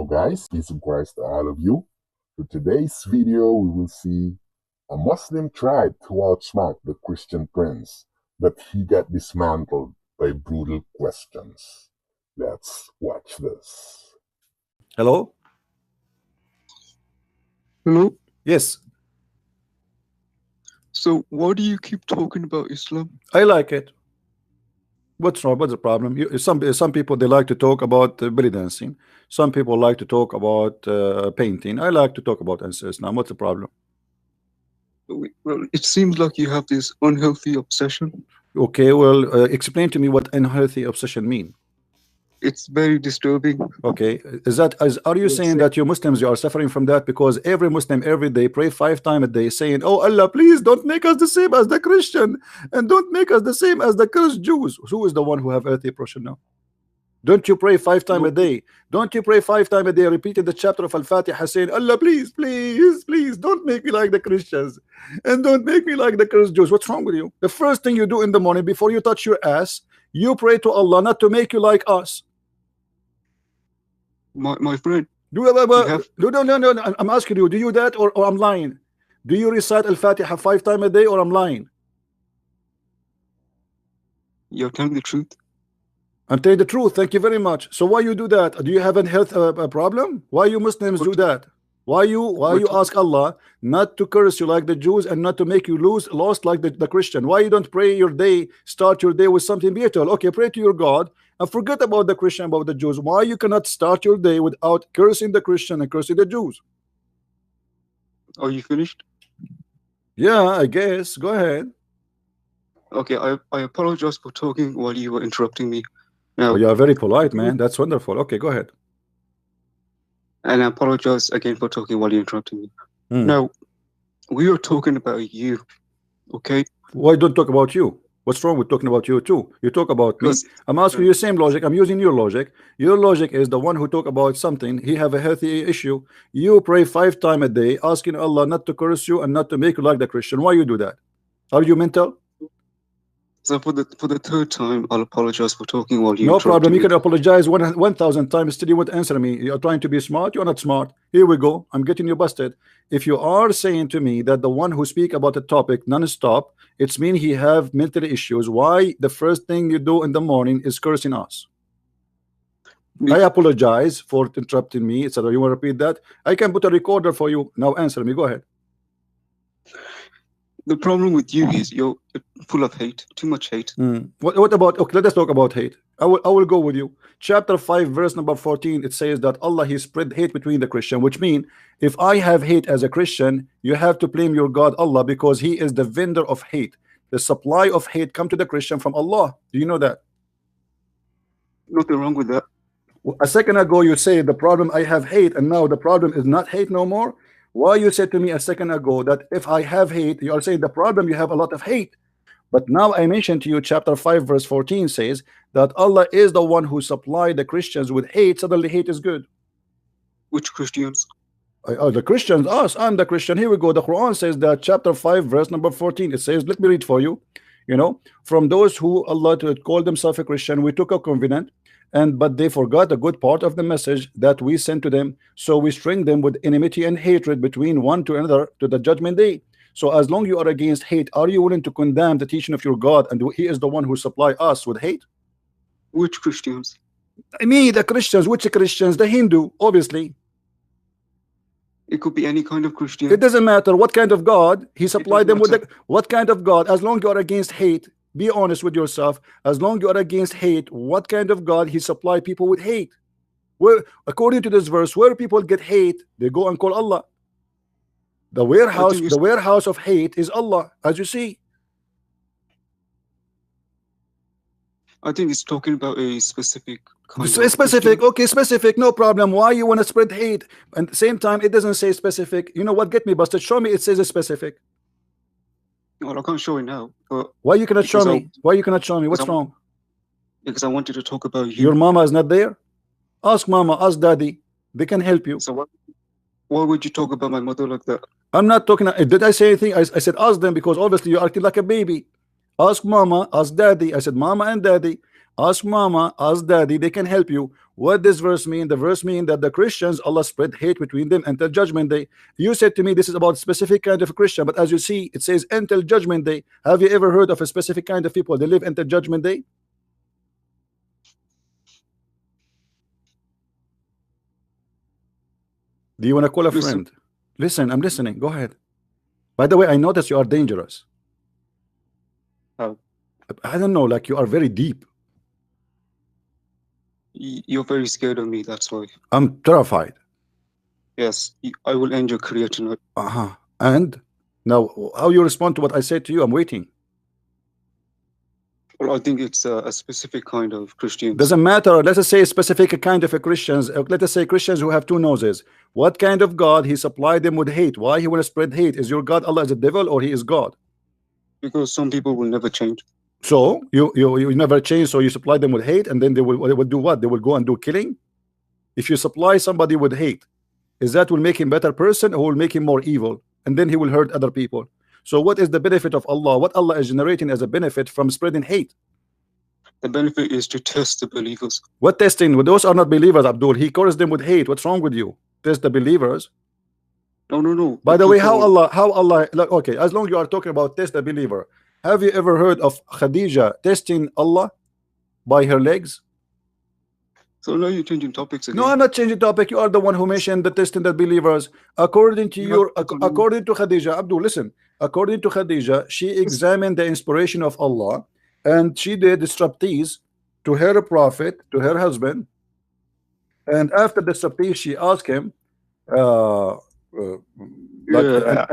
Hello guys, peace and Christ to all of you. For today's video, we will see a Muslim tried to outsmart the Christian prince, but he got dismantled by brutal questions. Let's watch this. Hello? Hello? Yes, So why do you keep talking about Islam? I like it. What's wrong? What's the problem? Some people, they like to talk about belly dancing. Some people like to talk about painting. I like to talk about Islam. What's the problem? Well, it seems like you have this unhealthy obsession. Okay, well, explain to me what unhealthy obsession mean. It's very disturbing. Okay, are you saying that you Muslims, you are suffering from that? Because every Muslim every day pray 5 times a day saying, oh Allah, please don't make us the same as the Christian, and don't make us the same as the cursed Jews. Who is the one who have earthly oppression now? Don't you pray 5 times a day? Don't you pray 5 times a day, repeating the chapter of Al-Fatiha, saying, Allah, please, please, please, don't make me like the Christians, and don't make me like the cursed Jews. What's wrong with you? The first thing you do in the morning before you touch your ass, you pray to Allah not to make you like us. My friend, No, I'm asking you, do you that or I'm lying? Do you recite Al-Fatiha 5 times a day or I'm lying? you're telling the truth. I'm telling the truth. Thank you very much. So why you do that? Do you have a health problem? Why you Muslims do that? Why you ask Allah not to curse you like the Jews and not to make you lost like the Christian? Why you don't pray your day, start your day with something beautiful? Okay, pray to your God and forget about the Christian, about the Jews. Why you cannot start your day without cursing the Christian and cursing the Jews? Are you finished? Yeah, I guess. Go ahead. Okay, I apologize for talking while you were interrupting me. Now, Oh, you are very polite, man. That's wonderful. Okay, go ahead. and I apologize again for talking while you're interrupting me. Now, we are talking about you, okay? Why don't talk about you? What's wrong with talking about you too? You talk about me. Because I'm asking you the same logic. I'm using your logic. Your logic is the one who talk about something. He have a healthy issue. You pray 5 times a day, asking Allah not to curse you and not to make you like the Christian. Why you do that? Are you mental? so for the third time, I'll apologize for talking while you No interrupted problem. You me. can apologize 1,000 times. Still, you won't answer me. You're trying to be smart. You're not smart. Here we go. I'm getting you busted. If you are saying to me that the one who speak about the topic non-stop, it's mean he have mental issues. Why the first thing you do in the morning is cursing us? I apologize for interrupting me, etc. You want to repeat that? I can put a recorder for you. Now answer me. Go ahead. The problem with you is you're full of hate, too much hate. What about, okay, let us talk about hate. I will go with you. Chapter 5 verse number 14, it says that Allah, he spread hate between the Christian, which means if I have hate as a Christian, you have to blame your God Allah, because he is the vendor of hate. The supply of hate come to the Christian from Allah. Do you know that? Nothing wrong with that. A second ago you say the problem I have hate, and now the problem is not hate no more. Why you said to me a second ago that if I have hate, you are saying the problem you have a lot of hate. But now I mentioned to you chapter 5 verse 14 says that Allah is the one who supplied the Christians with hate. Suddenly hate is good. Which Christians? The Christians, us, I'm the Christian. Here we go. The Quran says that chapter 5 verse number 14, it says, let me read for you. You know, from those who Allah called themselves a Christian, we took a covenant, but they forgot a good part of the message that we sent to them, so we string them with enmity and hatred between one to another to the judgment day. So as long you are against hate, are you willing to condemn the teaching of your God, and he is the one who supply us with hate? Which Christians? Me, the Christians. Which Christians? The Hindu, obviously. It could be any kind of Christian. It doesn't matter what kind of God he supplied them with. What kind of God? As long you are against hate, be honest with yourself. As long you are against hate, what kind of God he supply people with hate? Where, according to this verse, where people get hate, they go and call Allah. The warehouse of hate is Allah, as you see. I think it's talking about a specific kind of Specific, Christian. okay, specific, no problem. Why you want to spread hate? And at the same time, it doesn't say specific. You know what? Get me busted. Show me it says a specific. Well, I can't show it now. But Why you cannot show me? Why you cannot show me? What's wrong? because I wanted to talk about you. Your mama is not there? Ask mama, ask daddy. They can help you. So why would you talk about my mother like that? I'm not talking. Did I say anything? I said ask them, because obviously you're acting like a baby. Ask mama, ask daddy. I said mama and daddy. Ask mama, ask daddy, they can help you. What does verse mean? The verse mean that the Christians, Allah spread hate between them until judgment day. You said to me this is about specific kind of a Christian, but as you see, it says until judgment day. Have you ever heard of a specific kind of people they live until judgment day? Do you want to call a friend? Listen, I'm listening. Go ahead. By the way, I notice you are dangerous. How? I don't know, like you are very deep. You're very scared of me, that's why. I'm terrified. Yes, I will end your career tonight. And now, how you respond to what I said to you? I'm waiting. Well, I think it's a specific kind of Christians. Doesn't matter. Let us say a specific kind of a Christians. Let us say Christians who have two noses. What kind of God he supplied them with hate? Why he want to spread hate? Is your God Allah is a devil or he is God? Because some people will never change. So you never change, so you supply them with hate, and then they will do what? They will go and do killing. If you supply somebody with hate, is that will make him better person or will make him more evil, and then he will hurt other people? So what is the benefit of Allah? What Allah is generating as a benefit from spreading hate? The benefit is to test the believers. What testing? Well, those are not believers, Abdul. He covers them with hate. What's wrong with you? Test the believers. No. By the way, how Allah okay, as long as you are talking about test the believer, have you ever heard of Khadijah testing Allah by her legs? So now you're changing topics again. No, I'm not changing topic. You are the one who mentioned the testing the believers. According to according to Khadijah, Abdul, listen. According to Khadijah, she examined the inspiration of Allah, and she did striptease to her prophet, to her husband. And after the striptease, she asked him, an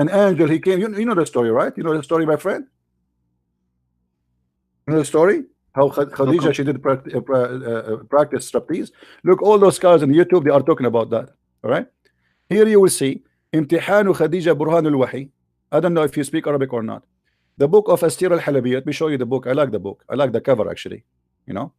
angel, he came. You know the story, right? You know the story, my friend? You know the story? How Khadijah, she did practice striptease. Look, all those guys on YouTube, they are talking about that. All right? Here you will see Imtihanu Khadijah Burhanul Wahi. I don't know if you speak Arabic or not. The book of As-Sira al-Halabiyya. Let me show you the book. I like the book. I like the cover, actually. You know,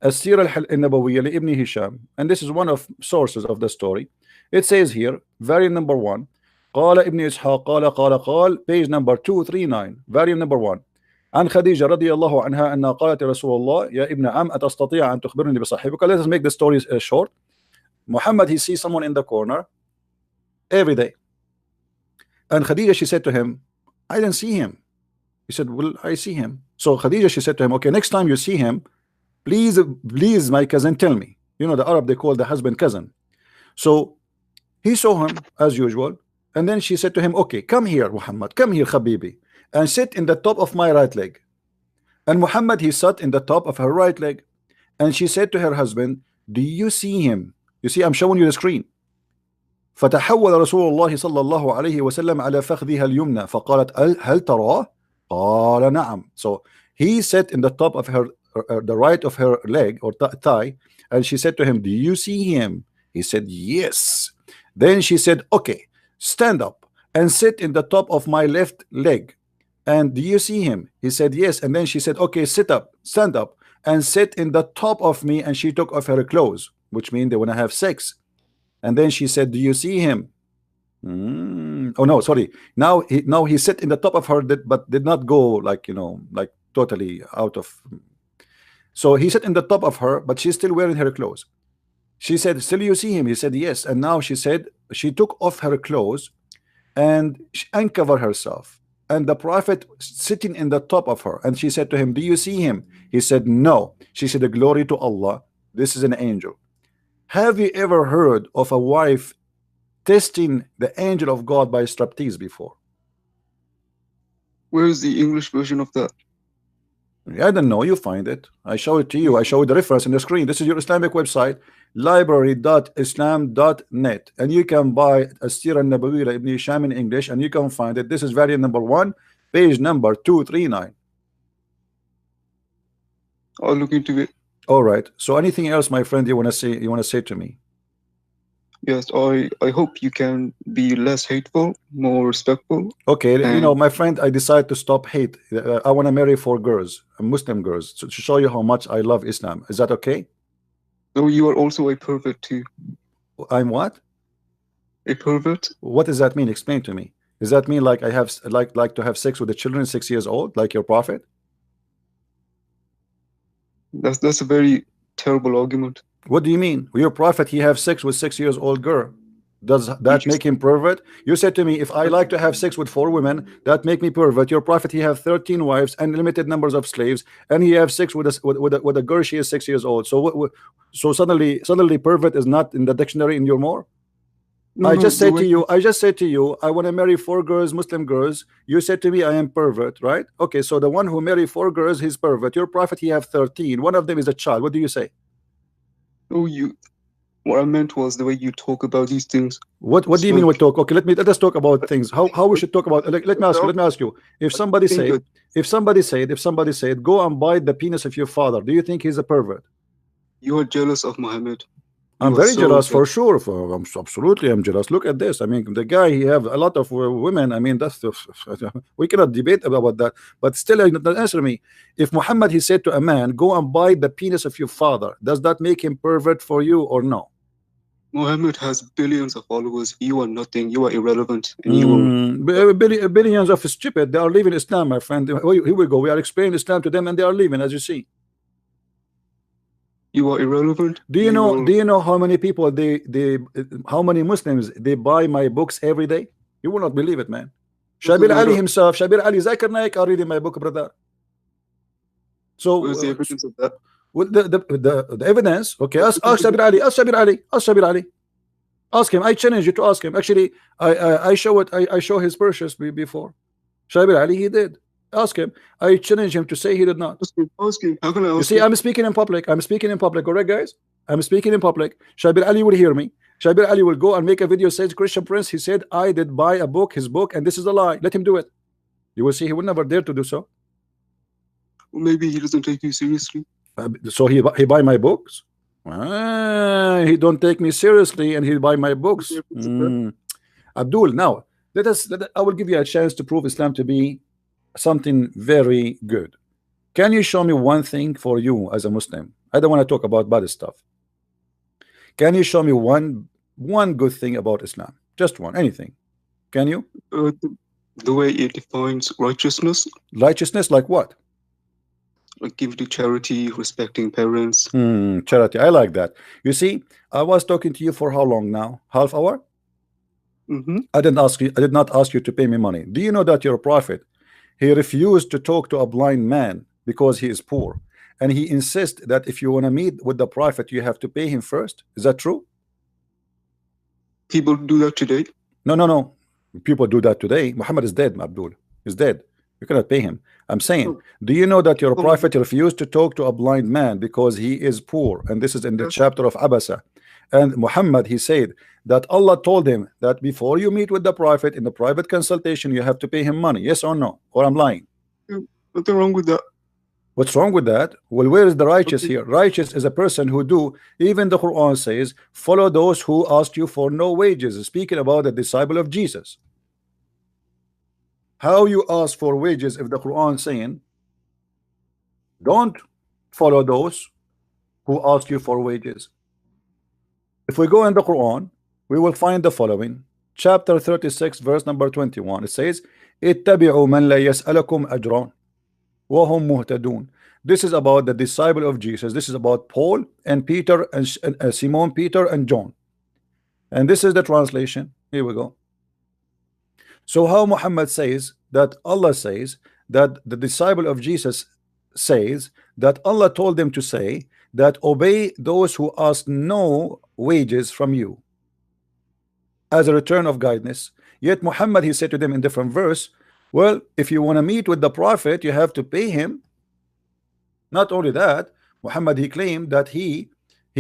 As-Sira al-Nabawiyya li Ibn Hisham. And this is one of sources of the story. It says here, variant number 1, قال ابن إسحاق قال page number 239, variant number 1. عن خديجة رضي الله عنها أنها قالت رسول الله يا ابن عم أتستطيع أن تخبرني بصاحبك. Let us make the story short. Muhammad, he sees someone in the corner every day, and Khadijah, she said to him, I didn't see him. He said, well, I see him. So Khadijah, she said to him, okay, next time you see him, please my cousin, tell me. You know, the Arab, they call the husband cousin. So he saw him as usual, and then she said to him, okay, come here, Muhammad, come here, Habibi, and sit in the top of my right leg. And Muhammad, he sat in the top of her right leg, and she said to her husband, do you see him? You see, I'm showing you the screen. فتحول رسول الله صلى الله عليه وسلم على فخذها اليمنى فقالت هل تراه؟ قال نعم. So he sat in the top of her the right of her leg or thigh, and she said to him, do you see him? He said yes. Then she said, okay, stand up and sit in the top of my left leg, and do you see him? He said yes. And then she said, okay, sit up, stand up and sit in the top of me, and she took off her clothes, which means they want to have sex. And then she said, do you see him? Oh no, sorry. Now he sat in the top of her, but did not go like, you know, like totally out of. So he sat in the top of her, but she's still wearing her clothes. She said, still you see him? He said yes. And now she said she took off her clothes and uncovered herself, and the prophet sitting in the top of her, and she said to him, do you see him? He said no. She said, glory to Allah, this is an angel. Have you ever heard of a wife testing the angel of God by striptease before? Where is the English version of that? I don't know. You find it. I show it to you. I show you the reference in the screen. This is your Islamic website, library.islam.net, and you can buy As-Sira al-Nabawiyya Ibn Hisham in English, and you can find it. This is variant number 1, page number 239. I'll look into it. All right. So anything else, my friend, you want to say? You want to say to me? Yes, I hope you can be less hateful, more respectful. Okay, you know, my friend, I decided to stop hate. I want to marry 4 girls, Muslim girls, to show you how much I love Islam. Is that okay? So you are also a pervert too. I'm what? A pervert? What does that mean? Explain to me. Does that mean like I have like to have sex with the children 6 years old, like your prophet? That's a very terrible argument. What do you mean? Your prophet, he have sex with 6 years old girl. Does You that just make him pervert? You said to me, if I like to have sex with 4 women, that make me pervert. Your prophet, he have 13 wives and limited numbers of slaves, and he have sex with a girl. She is 6 years old. So so suddenly pervert is not in the dictionary in your more. no, I no, just the said way to you, I want to marry 4 girls, Muslim girls. You said to me, I am pervert, right? Okay, so the one who marry 4 girls, he's pervert. Your prophet, he have 13. One of them is a child. What do you say? oh you what I meant was the way you talk about these things. What do you mean So we talk? Okay, let us talk about I things. How we should talk about. Let me ask you. Let me ask you. If somebody think said, go and bite the penis of your father, do you think he's a pervert? you are jealous of Muhammad. I'm You are very so jealous for jealous. sure. Absolutely, I'm jealous. Look at this. I mean, the guy, he have a lot of women. I mean, we cannot debate about that. But still, answer me. If Muhammad, he said to a man, go and bite the penis of your father, does that make him pervert for you or no? Muhammad has billions of followers. You are nothing. You are irrelevant, and you will. Billions of stupid. They are leaving Islam, my friend. Here we go. We are explaining Islam to them, and they are leaving, as you see. You are irrelevant. Do you know? Do you know how many people how many Muslims they buy my books every day? You will not believe it, man. Shabir Ali himself, Shabir Ali, Zakir Naik are reading my book, brother. So where's the evidence of that? with the evidence, okay, ask Shabir Ali, ask Shabir Ali. Ask him. I challenge you to ask him. Actually, I show it. I show his purchase before. Shabir Ali, he did. Ask him. I challenge him to say he did not. Ask him. How can I ask You see, I'm speaking in public. I'm speaking in public. Correct, guys? I'm speaking in public. Shabir Ali will hear me. Shabir Ali will go and make a video. Says Christian Prince. He said I did buy a book, his book, and this is a lie. Let him do it. You will see. He will never dare to do so. Well, maybe he doesn't take you seriously. So he buy my books. He don't take me seriously, and he buy my books. Abdul, now I will give you a chance to prove Islam to be something very good. Can you show me one thing for you as a Muslim? I don't want to talk about bad stuff. Can you show me one good thing about Islam? Just one, anything. Can you? The way it defines righteousness. Righteousness, like what? Like give to charity, respecting parents. Charity, I like that. You see, I was talking to you for how long now? Half hour? I did not ask you to pay me money. Do you know that your prophet, he refused to talk to a blind man because he is poor, and he insists that if you want to meet with the prophet, you have to pay him first? Is that true? People do that today. No. People do that today. Muhammad is dead, Abdul. He's dead. You cannot pay him. I'm saying, do you know that your prophet refused to talk to a blind man because he is poor? And this is in the chapter of Abasa. And Muhammad, he said that Allah told him that before you meet with the prophet in the private consultation, you have to pay him money. Yes or no? Or I'm lying? Nothing wrong with that. What's wrong with that? Well, where is the righteous here? Righteous is a person who do, even the Quran says, follow those who ask you for no wages. Speaking about the disciple of Jesus. How you ask for wages if the Quran saying don't follow those who ask you for wages? If we go in the Quran, we will find the following. Chapter 36, verse number 21. It says, اتبعوا من لا يسألكم أجرا وهم مهتدون. This is about the disciple of Jesus. This is about Paul and Peter and Simon Peter and John. And this is the translation. Here we go. So how Muhammad says that Allah says that the disciple of Jesus says that Allah told them to say that obey those who ask no wages from you as a return of guidance. Yet Muhammad, he said to them in different verse, well, if you want to meet with the prophet, you have to pay him. Not only that, Muhammad, he claimed that he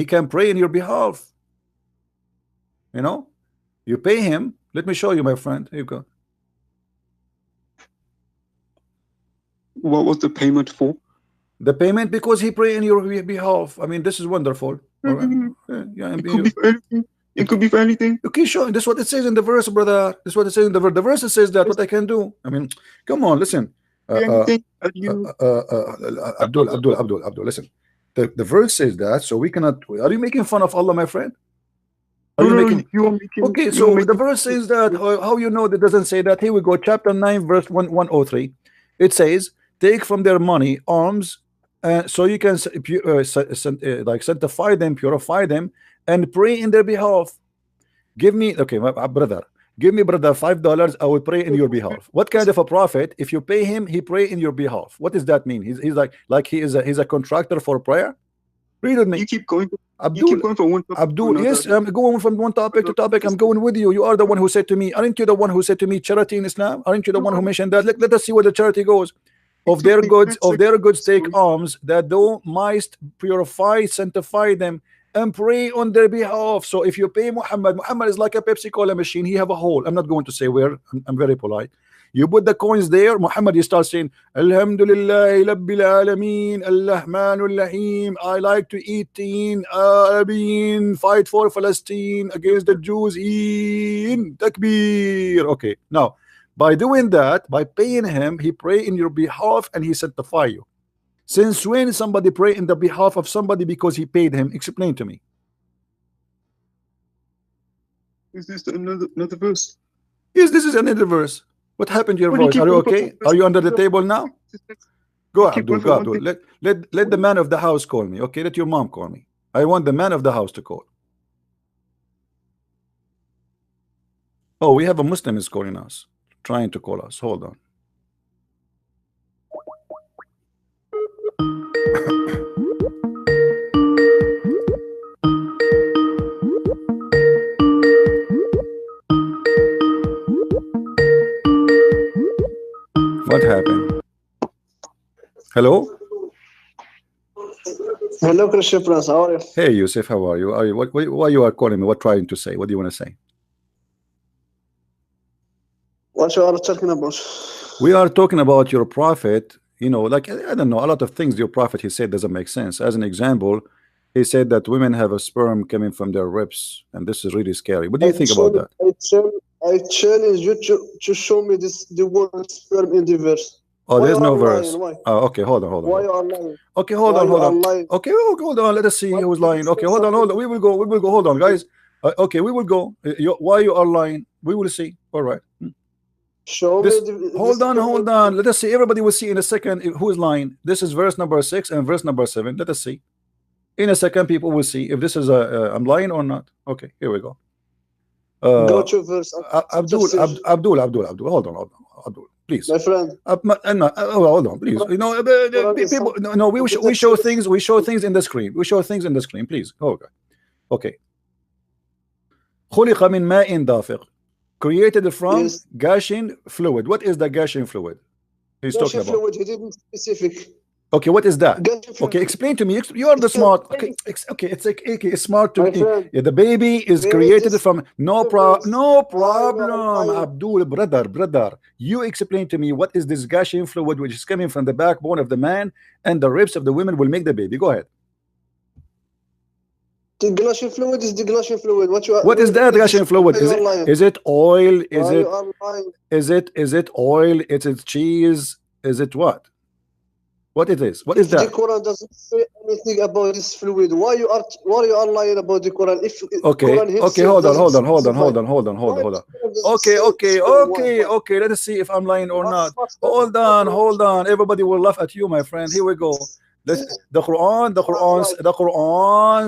can pray in your behalf. You know, you pay him. Let me show you, my friend. Here you go. What was the payment for? The payment because he pray in your behalf. I mean, this is wonderful. All right. Yeah, it could be for anything. It could be for anything. Okay, sure. This is what it says in the verse, brother. This is what it says in the verse. The verse says that what I can do. I mean, come on, listen. Abdul, listen. The verse says that, so we cannot. Are you making fun of Allah, my friend? Are you making? Okay, so the verse says that. How you know that doesn't say that? Here we go. Chapter 9, verse 103. It says, take from their money alms so you can like sanctify them, purify them, and pray in their behalf. Give me, okay, my brother, give me, brother, $5. I will pray in your behalf. What kind of a prophet? If you pay him, he pray in your behalf. What does that mean? He's like he's a contractor for prayer. Read with me. You keep going. Abdul, you keep going from one topic Abdul, to yes, another. I'm going from one topic to topic. I'm going with you. You are the one who said to me, aren't you the one who said to me charity in Islam? Aren't you the one who mentioned that? Let us see where the charity goes. Of their goods take alms, that thou mightst purify, sanctify them, and pray on their behalf. So if you pay Muhammad is like a Pepsi Cola machine. He have a hole. I'm not going to say where. I'm very polite. You put the coins there, Muhammad, you start saying, Alhamdulillah, Rabbil Alameen, Al-Rahmanul Rahim. I like to eat teen, fight for Palestine against the Jews, in Takbir. Okay, now, by doing that, by paying him, he pray in your behalf and he sanctify you. Since when somebody pray in the behalf of somebody because he paid him? Explain to me. Is this another verse? Yes, this is another verse. What happened to your voice? Are you okay? Are you under the table now? Go, Abdul. Go, Abdul. Let the man of the house call me. Okay, let your mom call me. I want the man of the house to call. Oh, we have a Muslim is calling us, trying to call us. Hold on. What happened? Hello? Hello, Christian Prince. How are you? Hey, Yusuf, how are you? Why you are calling me? What trying to say? What do you want to say? What you are talking about? We are talking about your prophet. You know, like, I don't know, a lot of things your prophet, he said, doesn't make sense. As an example, he said that women have a sperm coming from their ribs, and this is really scary. What do you think about that? I challenge you to show me the word sperm in the verse. Oh, Why there's you no are verse. lying? Why? Oh, okay, hold on. Why you are lying? Okay, hold Why on. you are lying? Okay, hold on. Let us see who's lying. Okay, hold on. We will go. Hold on, guys. Okay, we will go. Why you are lying? We will see. All right. Show This, me hold on. Let us see. Everybody will see in a second who is lying. This is verse number 6 and verse number 7. Let us see. In a second, people will see if this is I'm lying or not. Okay, here we go. Go to verse. Abdul. Hold on. Abdul, please. My friend. Hold on, please. You know, people. No, we show things. We show things in the screen. Please. Okay. Okay. خلق من ماء دافق. Created from gushing fluid. What is the gushing fluid he's talking about? Fluid, he didn't specific. Okay, what is that? Okay, explain to me. You are the smart. Okay, it's like it's smart to. Yeah, the baby is created from no problem. Abdul, brother, you explain to me what is this gushing fluid which is coming from the backbone of the man and the ribs of the women will make the baby. Go ahead. The gushing fluid is the gushing fluid. What is that gushing fluid? Is it oil? Is it oil? Is it cheese? Is it what? What it is? What is that? The Quran doesn't say anything about this fluid. Why you are lying about the Quran? If okay, hold on. Okay. Let us see if I'm lying or not. Hold on. Everybody will laugh at you, my friend. Here we go. The Quran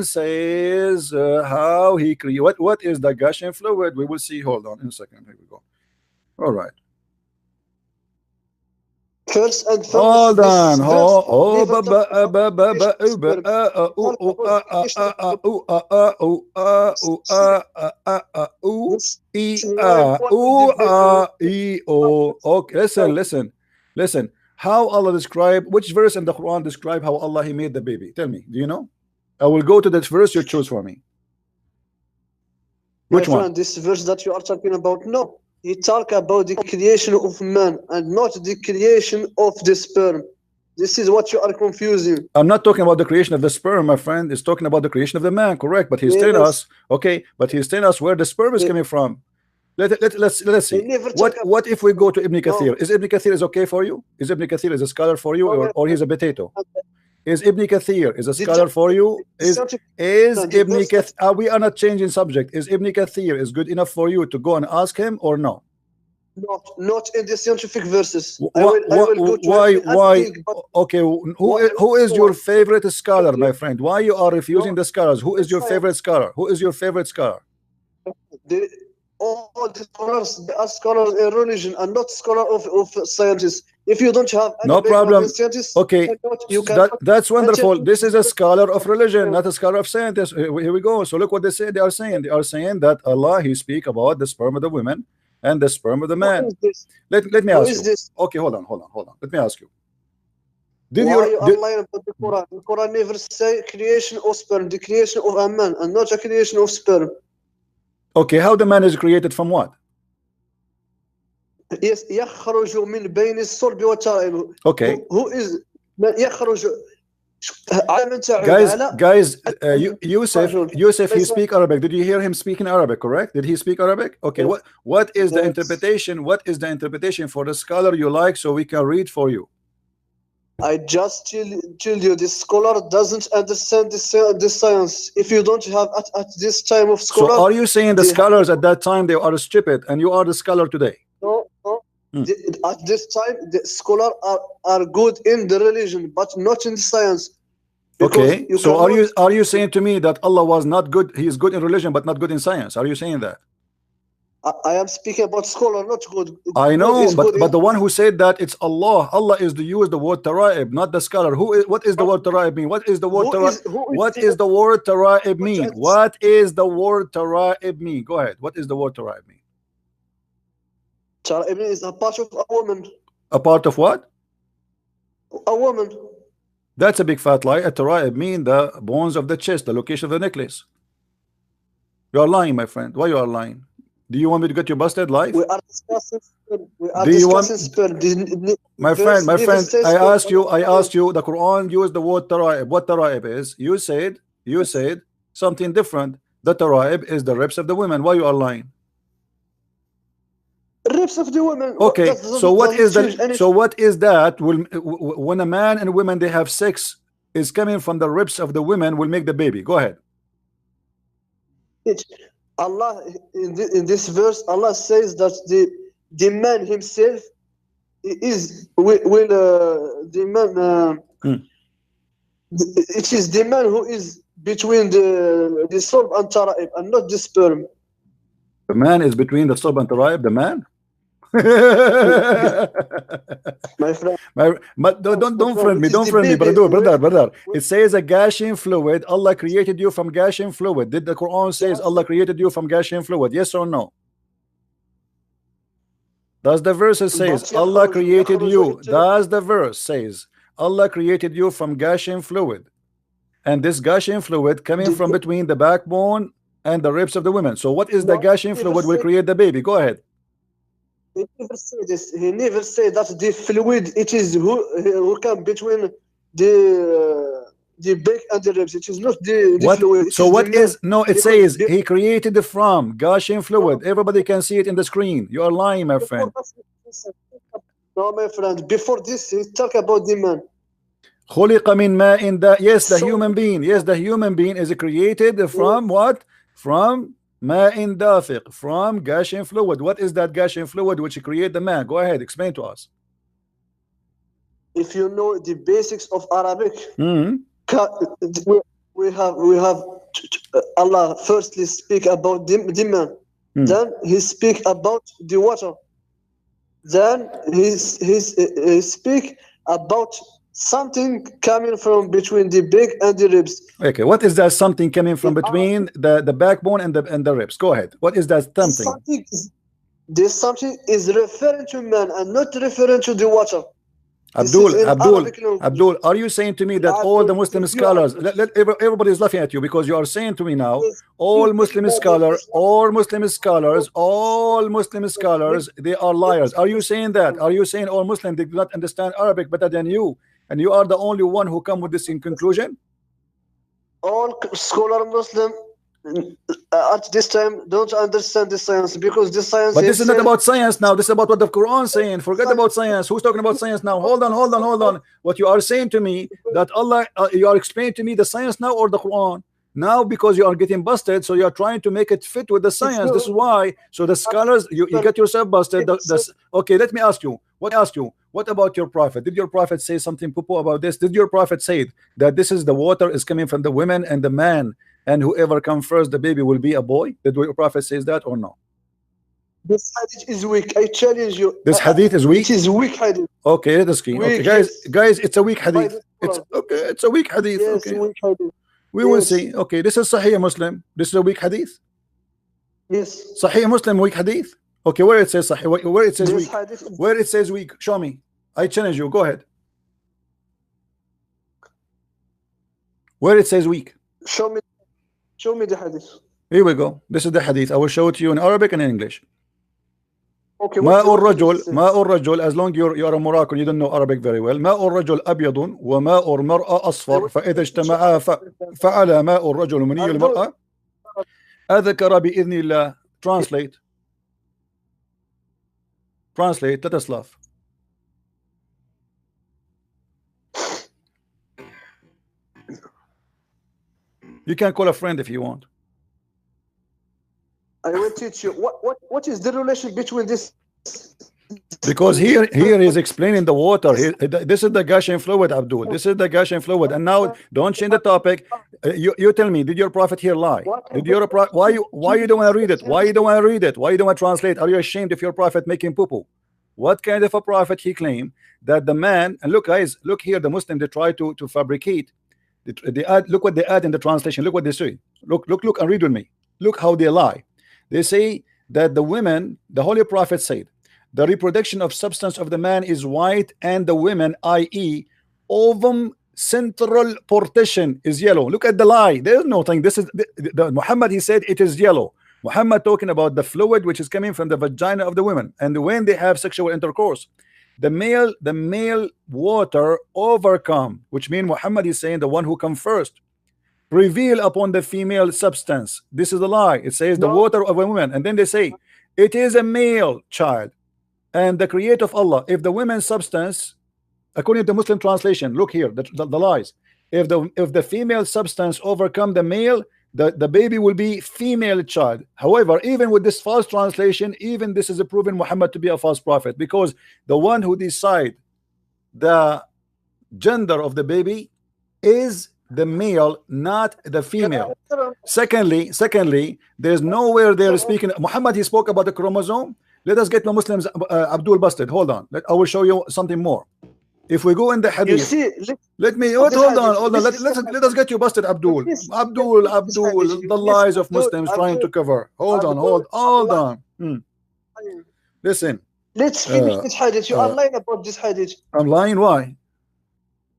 says how he created. What is the gushing fluid? We will see. Hold on in a second. Here we go. All right. First and first. Hold on. Okay, listen. How Allah describe, which verse in the Quran describe how Allah he made the baby? Tell me, do you know? I will go to that verse you choose for me. Which one? This verse that you are talking about, no. He talk about the creation of man and not the creation of the sperm. This is what you are confusing. I'm not talking about the creation of the sperm, my friend. It's talking about the creation of the man, correct? But he's telling us, okay, but he's telling us where the sperm is coming from. Let's see. What if we go to Ibn Kathir? Is Ibn Kathir is okay for you? Is Ibn Kathir is a scholar for you, or he's a potato? Is Ibn Kathir is a scholar for you? Is Ibn Kathir? We are not changing subject. Is Ibn Kathir is good enough for you to go and ask him or no? Not in the scientific verses. Why? Okay, who is your favorite scholar, my friend? Why you are refusing the scholars? Who is your favorite scholar? Who is your favorite scholar? All the scholars, they are scholars in religion and not scholar of scientists. If you don't have any no problem. Scientists, Okay, that's wonderful. This is a scholar of religion, not a scholar of scientists. Here we go. So look what they say. They are saying that Allah, He speak about the sperm of the women and the sperm of the man. Let me ask you. Okay, hold on. Let me ask you. Why are you lying about the Quran? The Quran never say creation of sperm, the creation of a man, and not a creation of sperm. Okay, how the man is created from what? Yes, يخرج من بين الصلب والترائب. Okay. Who is يخرج? Guys, Yusuf, he speak Arabic. Did you hear him speaking Arabic? Correct? Did he speak Arabic? Okay. What is the interpretation? What is the interpretation for the scholar you like, so we can read for you? I just tell you, the scholar doesn't understand the science. If you don't have at this time of scholar, so are you saying the scholars at that time they are stupid, and you are the scholar today? No. At this time, the scholars are good in the religion, but not in science. Okay. So are you saying to me that Allah was not good? He is good in religion, but not good in science. Are you saying that? I am speaking about scholar, not good. I know, but the one who said that it's Allah. Allah is to use the word tara'ib, not the scholar. What is the word tara'ib mean? What is the word tara'ib? What is the word tara'ib mean? What is the word tara'ib mean? Go ahead. What is the word tara'ib mean? Tara'ib is a part of a woman. A part of what? A woman. That's a big fat lie. A tara'ib mean the bones of the chest, the location of the necklace. You are lying, my friend. Why you are lying? Do you want me to get you busted live? We are discussing sperm. My friend, I asked you, the Quran used the word tara'ib. What tara'ib is? You said something different. The tara'ib is the ribs of the women. Why you are lying? Ribs of the women. Okay, so what is that? So what is that? When a man and women they have sex, is coming from the ribs of the women will make the baby. Go ahead. Allah in this verse, Allah says that the man himself is the man. It is the man who is between the sulb and tara'ib, and not the sperm. The man is between the sulb and tara'ib. The man. My friend, don't friend me, brother. It says a gushing fluid. Allah created you from gushing fluid. Did the Quran says Allah created you from gushing fluid? Yes or no? Does the verse says Allah created you? Does the verse says Allah created you from gushing fluid, and this gushing fluid coming from between the backbone and the ribs of the women? So what is the gushing fluid will create the baby? Go ahead. He never said this. He never said that the fluid it is who come between the back and the ribs. It is not the fluid. So what is no? It says he created it from gushing fluid. Everybody can see it in the screen. You are lying, my friend. No, my friend. Before this, he talk about the man. Yes, the human being. Yes, the human being is created from what? From ma'in dafiq, from gushing fluid. What is that gushing fluid which create the man? Go ahead, explain to us. If you know the basics of Arabic, we have Allah firstly speak about the man, then he speak about the water, then he speak about something coming from between the back and the ribs. Okay, what is that something coming from between the backbone and the ribs? Go ahead. What is that something? This something is referring to man and not referring to the water. Abdul, are you saying to me that all the Muslim scholars, everybody is laughing at you because you are saying to me now, all Muslim scholars, they are liars? Are you saying that? Are you saying all Muslims they do not understand Arabic better than you, and you are the only one who come with this in conclusion? All scholar Muslim at this time don't understand the science, because the science. But this is not about science now. This is about what the Quran is saying. Forget about science. Who's talking about science now? Hold on. What you are saying to me that Allah, you are explaining to me the science now or the Quran? Now because you are getting busted, so you are trying to make it fit with the science. This is why. So the scholars, you get yourself busted. Okay, let me ask you. What about your prophet? Did your prophet say something poo-poo about this? Did your prophet say that this is the water is coming from the women and the man, and whoever comes first, the baby will be a boy? Did your prophet says that or no? This hadith is weak. I challenge you. This hadith is weak. It is weak hadith. Okay, let us see. Okay, guys, it's a weak hadith. It's okay. It's a weak hadith. Yes, okay. weak hadith. We will see. Okay, this is Sahih Muslim. This is a weak hadith. Yes. Sahih Muslim weak hadith. Okay, where it says Sahih, where it says This weak, hadith. where it says weak. Show me. I challenge you. Go ahead. Where it says weak. Show me the hadith. Here we go. This is the hadith. I will show it to you in Arabic and in English. Okay. ماء الرجل, as long you're a Moroccan, you don't know Arabic very well. ماء الرجل أبيض وماء المرأة أصفر فإذا اجتمعا فعل ماء الرجل مني المرأة أذكر بإذن الله. Translate. Tataslav. You can call a friend if you want. I will teach you what is the relation between this. Because here he's explaining the water. This is the gushing fluid, Abdul. This is the gushing fluid. And now don't change the topic. You tell me, did your prophet here lie? Did your why you don't want to read it? Why you don't want to read it? Why you don't want to translate? Are you ashamed if your prophet making poo-poo? What kind of a prophet he claimed that the man, and look guys, look here, the Muslim, they try to fabricate. They add, look what they add in the translation. Look what they say. Look and read with me. Look how they lie. They say that the women, the Holy Prophet said, the reproduction of substance of the man is white, and the women, i.e., ovum central portion is yellow. Look at the lie. There's nothing. This is the Muhammad. He said it is yellow. Muhammad talking about the fluid which is coming from the vagina of the women, and when they have sexual intercourse, the male water overcome, which means Muhammad is saying the one who come first reveal upon the female substance. This is a lie. It says the water of a woman, and then they say it is a male child and the creator of Allah. If the women's substance, according to Muslim translation, look here, the lies. If the female substance overcome the male, the baby will be female child. However, even with this false translation, even this is a proven Muhammad to be a false prophet, because the one who decide the gender of the baby is the male, not the female. Secondly, there's nowhere they're speaking. Muhammad, he spoke about the chromosome. Let us get the Muslims Abdul busted. Hold on. I will show you something more. If we go in the hadith, let us get you busted, Abdul. The lies of Muslims trying to cover. Hold on. Listen. Let's finish this hadith. You are lying about this hadith. I'm lying. Why?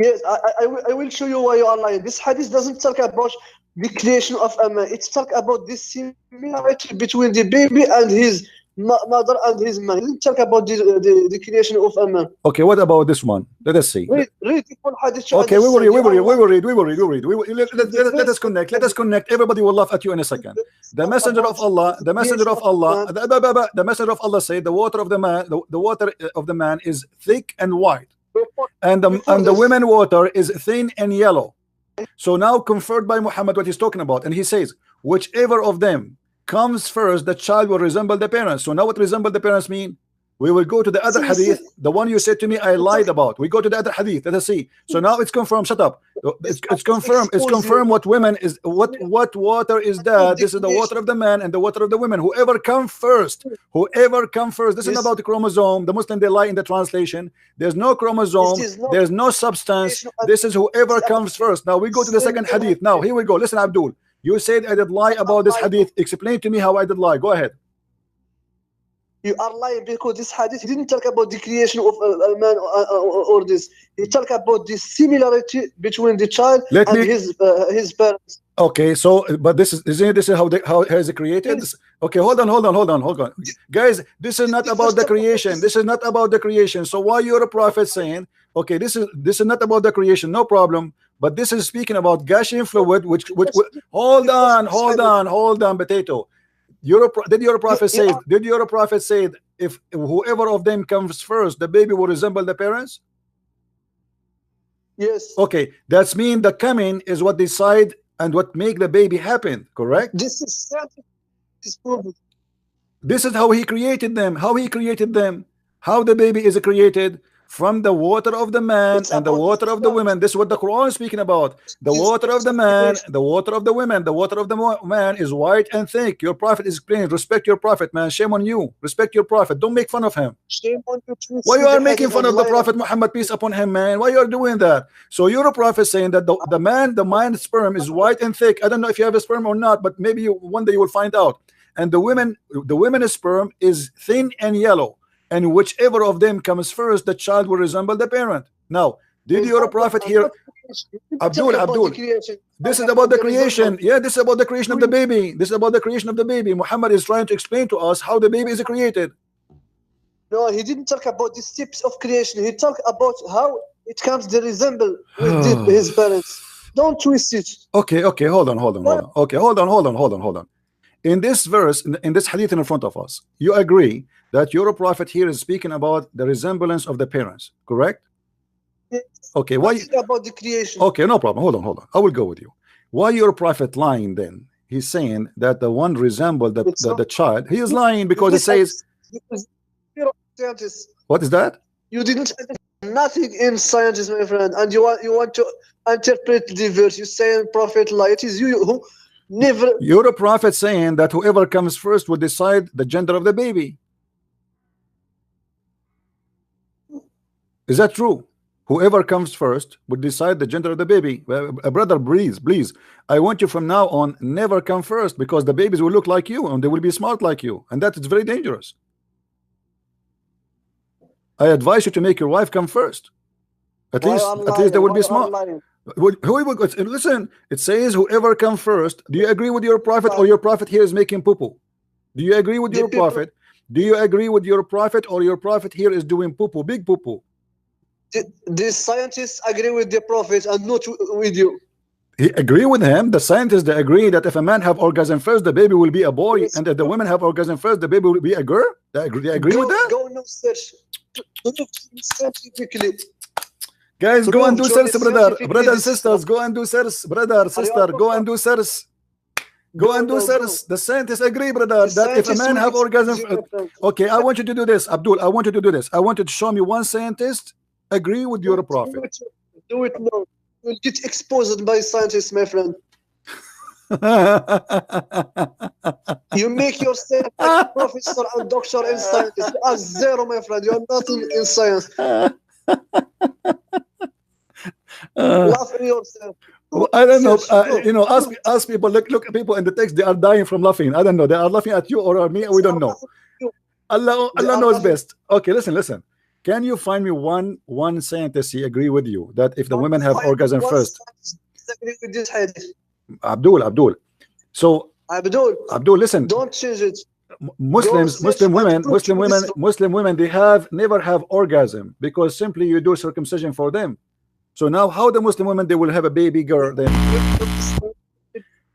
Yes, I will show you why you are lying. This hadith doesn't talk about the creation of a man. It's talk about the similarity between the baby and his mother and his man. Let's talk about the creation of a man. Okay, what about this one? Let us see. Read the full hadith. Okay, we will read. Let us connect. Let us connect. Everybody will laugh at you in a second. The messenger of Allah said the water of the man is thick and white, and the women water is thin and yellow. So now conferred by Muhammad what he's talking about, and he says whichever of them comes first, the child will resemble the parents. So now what resemble the parents mean? We will go to the other hadith, the one you said to me I lied about. We go to the other hadith. Let us see. So now it's confirmed. Shut up. It's confirmed. It's confirmed what women is, what water is that. This is the water of the man and the water of the women. Whoever come first. This is about the chromosome. The Muslim, they lie in the translation. There's no chromosome. There's no substance. This is whoever comes first. Now we go to the second hadith. Now here we go. Listen, Abdul. You said I did lie about this hadith. Explain to me how I did lie. Go ahead. You are lying because this hadith didn't talk about the creation of a man or this. He talked about the similarity between the child and his parents. Okay, so but this is how is it created? Okay, hold on, guys. This is not about the creation. This is not about the creation. So why you're a prophet saying, okay, this is not about the creation? No problem. But this is speaking about gushing fluid, which hold on, potato. Did your prophet say if whoever of them comes first, the baby will resemble the parents? Yes. Okay, that's mean the coming is what decide and what make the baby happen, correct? This is proven. This is how he created them. How he created them. How the baby is created from the water of the man and the water of the women. This is what the Quran is speaking about. The water of the man, the water of the women, the water of the man is white and thick. Your prophet is explaining. Respect your prophet, man. Shame on you. Respect your prophet. Don't make fun of him. Shame on you. Why you are making fun of the Prophet Muhammad, peace upon him, man? Why you are doing that? So you're a prophet saying that the man sperm is white and thick. I don't know if you have a sperm or not, but maybe one day you will find out. And the women's sperm is thin and yellow. And whichever of them comes first, the child will resemble the parent. Now, did your prophet here, Abdul, this is about the creation. Yeah, this is about the creation of the baby. This is about the creation of the baby. Muhammad is trying to explain to us how the baby is created. No, he didn't talk about the steps of creation. He talked about how it comes to resemble with his parents. Don't twist it. Okay, hold on. Okay, hold on. In this verse, in this hadith in front of us, you agree that your prophet here is speaking about the resemblance of the parents, correct? Yes. Okay, why about the creation? Okay, no problem. Hold on. I will go with you. Why your prophet lying then? He's saying that the one resembled the child. He is lying because it says. What is that? You didn't nothing in science, my friend, and you want to interpret the verse. You say prophet lie. It is you who never. You're a prophet saying that whoever comes first will decide the gender of the baby. Is that true? Whoever comes first would decide the gender of the baby. Brother, please. I want you from now on never come first, because the babies will look like you and they will be smart like you, and that is very dangerous. I advise you to make your wife come first. At least they will be smart. Listen, it says whoever comes first. Do you agree with your prophet, or your prophet here is making poo-poo? Do you agree with your prophet? Do you agree with your prophet, or your prophet here is doing poo-poo, big poo-poo? The scientists agree with the prophet and not with you. He agree with him. The scientists, they agree that if a man have orgasm first, the baby will be a boy, yes. And if the women have orgasm first, the baby will be a girl. They agree with that? Go no search. Scientifically. Guys, go and do search, brother and sisters. Go and do search, brother, sister. Go and do search. Go and do search. The scientists agree, brother, that if a man have orgasm, okay, I want you to do this, Abdul. I want you to do this. I want you to show me one scientist agree with your prophet. Do it now. You'll get exposed by scientists, my friend. You make yourself a professor and doctor in science. You are zero, my friend. You are nothing in science. Laugh at yourself. I don't know. Ask people. Look at people in the text. They are dying from laughing. I don't know. They are laughing at you or at me. We don't know. Allah knows best. Okay, listen. Can you find me one scientist he agree with you that if the women have orgasm first? With this hadith. Abdul. So Abdul, listen. Don't change it. Muslim women, they never have orgasm because simply you do circumcision for them. So now how the Muslim women, they will have a baby girl then?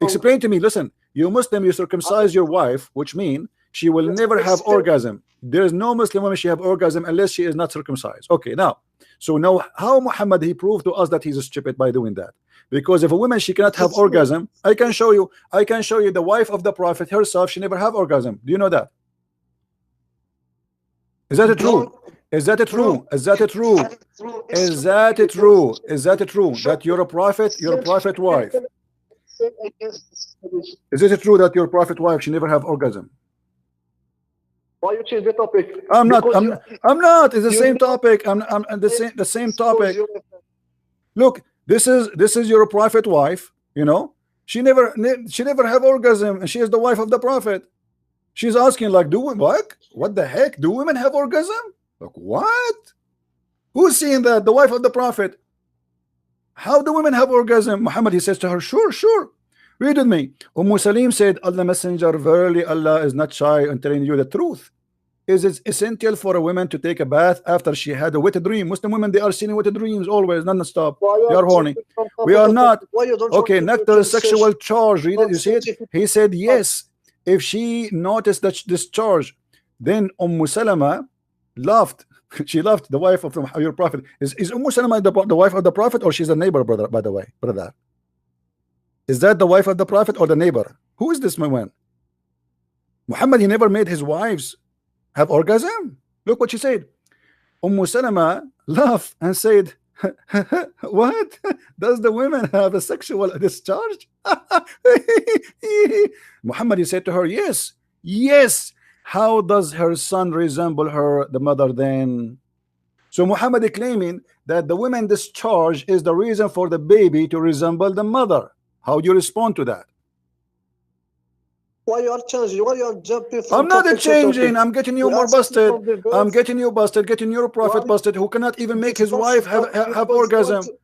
Explain to me. Listen, you Muslim, you circumcise your wife, which means she will never have orgasm. There is no Muslim woman she have orgasm unless she is not circumcised. Okay, now how Muhammad he proved to us that he's stupid by doing that? Because if a woman she cannot have orgasm, I can show you the wife of the prophet herself, she never have orgasm. Do you know that? Is that true? Is that true? That you're a prophet, wife? Is it true that your prophet wife she never have orgasm? Why you change the topic? I'm not. It's the same topic. I'm the same topic. Look, this is your prophet wife. You know, she never have orgasm, and she is the wife of the prophet. She's asking like, what the heck? Do women have orgasm? Like what? Who's seeing that? The wife of the prophet. How do women have orgasm? Muhammad he says to her, sure. Read with me. Salim said, Allah Messenger, verily Allah is not shy on telling you the truth. Is it essential for a woman to take a bath after she had a wet dream? Muslim women, they are seeing wet dreams always, non-stop. They are horny. We are not. Okay, nectar sexual charge. Read it. You see it? He said yes. If she noticed that this charge, then Salama laughed. She laughed, the wife of your prophet. Is Salama the wife of the prophet, or she's a neighbor, brother, by the way, brother? Is that the wife of the Prophet or the neighbor? Who is this woman? Muhammad, he never made his wives have orgasm. Look what she said. Salama laughed and said, what? Does the women have a sexual discharge? Muhammad, he said to her, yes, yes. How does her son resemble her, the mother, then? So Muhammad is claiming that the women discharge is the reason for the baby to resemble the mother. How do you respond to that? Why you are changing? Why you are jumping from I'm not topic to changing. topic? I'm getting you You more ask me busted. from the verse. I'm getting you busted, getting your prophet Why? busted, who cannot even make his This wife verse have because you orgasm. want to-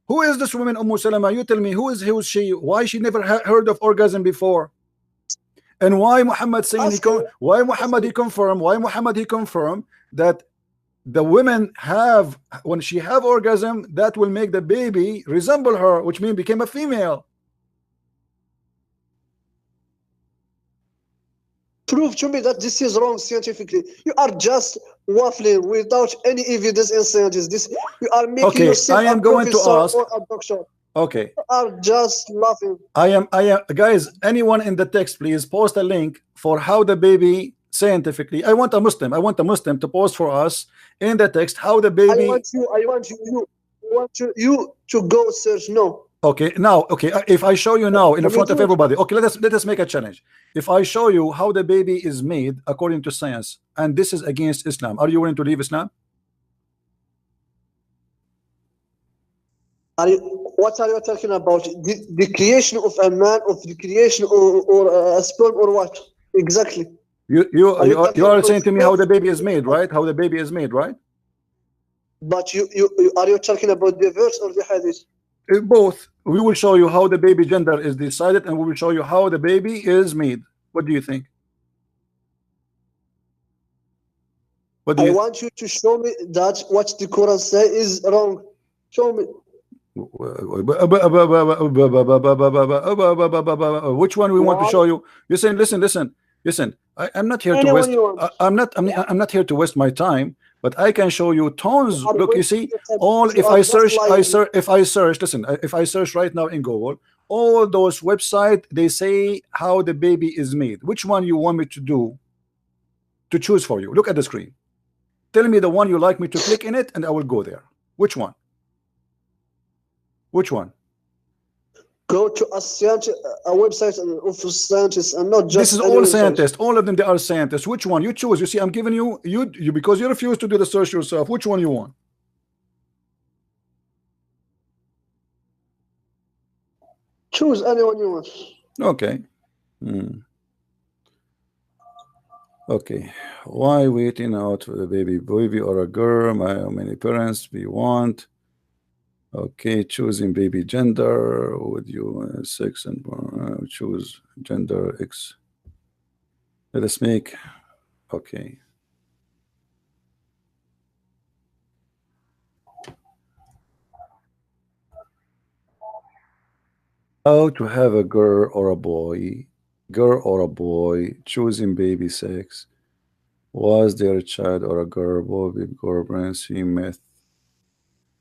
Who is this woman, Salama? You tell me, who is she? Why she never heard of orgasm before? And why Muhammad saying Ask her. why Muhammad he confirmed that the women have, when she have orgasm, that will make the baby resemble her, which means became a female. Prove to me that this is wrong scientifically. You are just waffling without any evidence in science. This you are making Okay, yourself I am a going to professor ask. or a doctor. Okay, You are just laughing. I am guys, anyone in the text, please post a link for how the baby scientifically. I want a Muslim to post for us in the text how the baby. I want you to go search. No. Okay, now, okay, if I show you now in Can you front of do it? everybody, okay, let us make a challenge. If I show you how the baby is made according to science, and this is against Islam, are you willing to leave Islam? What are you talking about? The creation of a man, of the creation or a sperm, or what exactly? You talking are about saying to me how the both? baby is made, right? How the baby is made, right? But you are you talking about the verse or the hadith? Both. We will show you how the baby gender is decided, and we will show you how the baby is made. What do you think? What do I you want you to show me that what the Quran say is wrong. Show me. Which one we want to Why? show you? You saying, listen. I'm not here to Anyone waste. you want. I'm not here to waste my time. But I can show you tons. You are Look, you wasting see, your time all because you if are I just search, lying. listen, if I search right now in Google, all those websites, they say how the baby is made. Which one you want me to do? To choose for you. Look at the screen. Tell me the one you like me to click in it, and I will go there. Which one? Which one? Go to a website of scientists and not just This is any all website. scientists. All of them, they are scientists. Which one? You choose. You see, I'm giving you because you refuse to do the search yourself. Which one you want? Choose anyone you want. Okay. Okay. Why waiting out for the baby or a girl? How many parents we want? Okay, choosing baby gender. Would you sex and choose gender X? Let us make. Okay. How to have a girl or a boy, choosing baby sex. Was there a child or a girl, boy, baby girl, pregnancy, myth,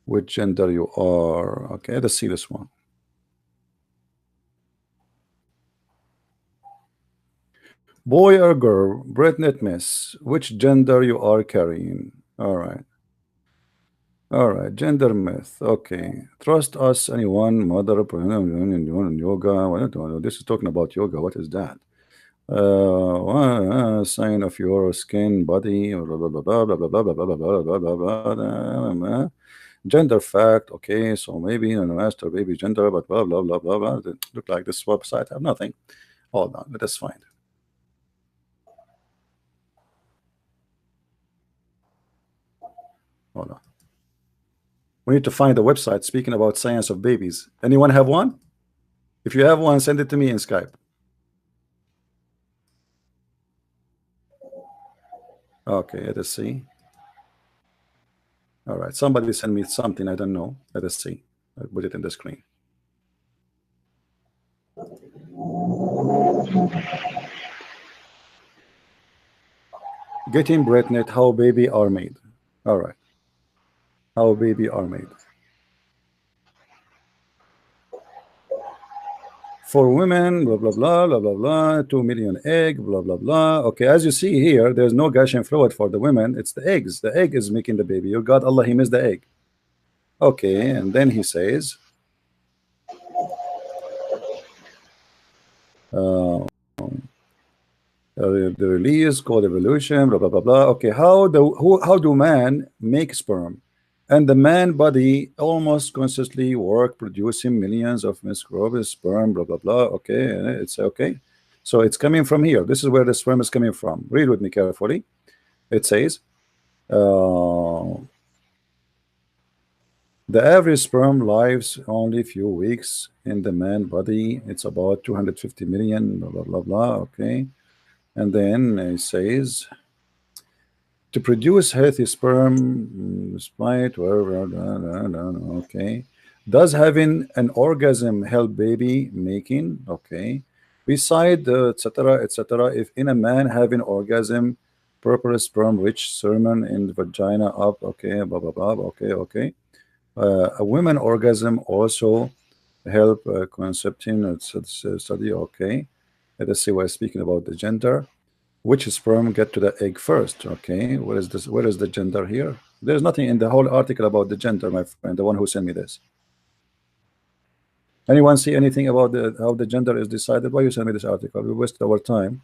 which gender you are. Okay, let's see this one. Boy or girl, Britnet miss, which gender you are carrying. All right. All right, gender myth. Okay, trust us, anyone, mother, yoga. This is talking about yoga. What is that? Sign of your skin, body, blah blah blah blah blah blah blah blah blah blah blah. Gender fact. Okay, so maybe master baby gender, but blah blah blah blah blah. Look like this website have nothing. Hold on, let us find. Hold on. We need to find a website speaking about science of babies. Anyone have one? If you have one, send it to me in Skype. Okay, let us see. All right, somebody send me something I don't know. Let us see. I'll put it in the screen. Getting Bretnet, how baby are made. All right. How baby are made. For women, blah blah blah blah blah blah, 2 million egg, blah blah blah. Okay, as you see here, there's no gushing fluid for the women. It's the eggs. The egg is making the baby. Your God, Allah, He missed the egg. Okay, and then He says, the release called evolution, blah blah blah blah. Okay, how do man make sperm? And the man body almost constantly work producing millions of microbial sperm, blah blah blah. Okay, it's okay. So it's coming from here. This is where the sperm is coming from. Read with me carefully. It says the average sperm lives only a few weeks in the man body. It's about 250 million, blah blah blah blah. Okay, and then it says to produce healthy sperm, despite whatever. Okay, does having an orgasm help baby making? Okay, beside etc etc. If in a man having orgasm, proper sperm rich semen in the vagina up. Okay, blah blah blah. Okay, okay. A women orgasm also help conception. It's study. Okay, let us see. We're speaking about the gender. Which sperm get to the egg first? Okay, where is this? Where is the gender here? There's nothing in the whole article about the gender, my friend, the one who sent me this. Anyone see anything about how the gender is decided? Why you send me this article? We waste our time.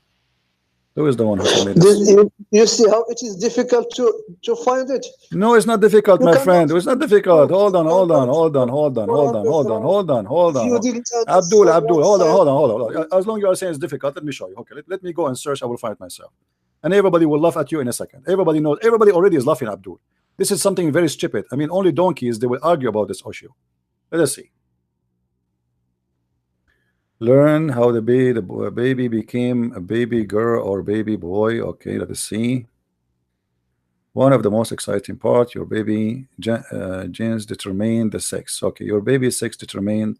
Who is the one who sent me this? You see how it is difficult to find it? No, it's not difficult, You my cannot- friend. It's not difficult. Hold on. You didn't Abdul, understand hold what on. As long as you are saying it's difficult, let me show you. Okay, let me go and search. I will find it myself. And everybody will laugh at you in a second. Everybody knows. Everybody already is laughing, Abdul. This is something very stupid. I mean, only donkeys, they will argue about this issue. Let us see. Learn how the baby became a baby girl or baby boy. Okay, let us see. One of the most exciting part, your baby genes determine the sex. Okay, your baby's sex determined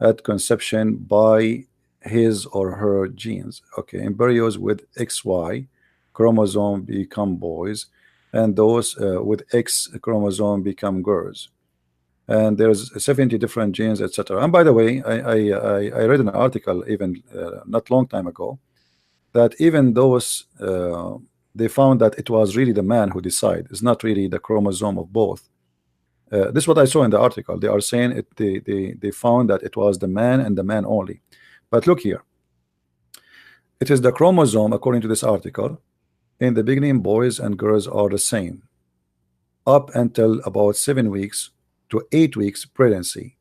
at conception by his or her genes. Okay, embryos with XY chromosome become boys, and those with X chromosome become girls. And there's 70 different genes, etc. And by the way, I read an article even not long time ago that even those they found that it was really the man who decided. It's not really the chromosome of both. This is what I saw in the article. They are saying it. They found that it was the man and the man only. But look here. It is the chromosome, according to this article. In the beginning, boys and girls are the same, up until about 7 weeks to 8 weeks pregnancy.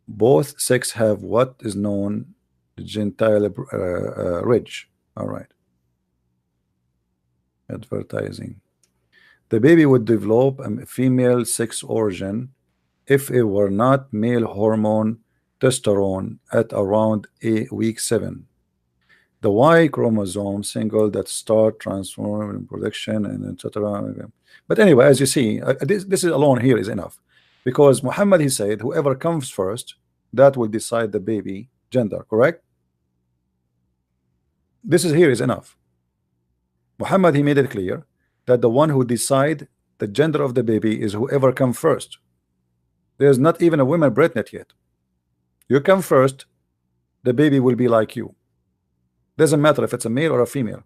Both sex have what is known genital ridge. All right. Advertising. The baby would develop a female sex organ if it were not male hormone testosterone at around week 7. The Y chromosome single that start transforming production and etc. But anyway, as you see, this is alone here is enough, because Muhammad, he said, whoever comes first, that will decide the baby gender. Correct? This is here is enough. Muhammad, he made it clear that the one who decide the gender of the baby is whoever come first. There's not even a woman pregnant yet. You come first, the baby will be like you. Doesn't matter if it's a male or a female.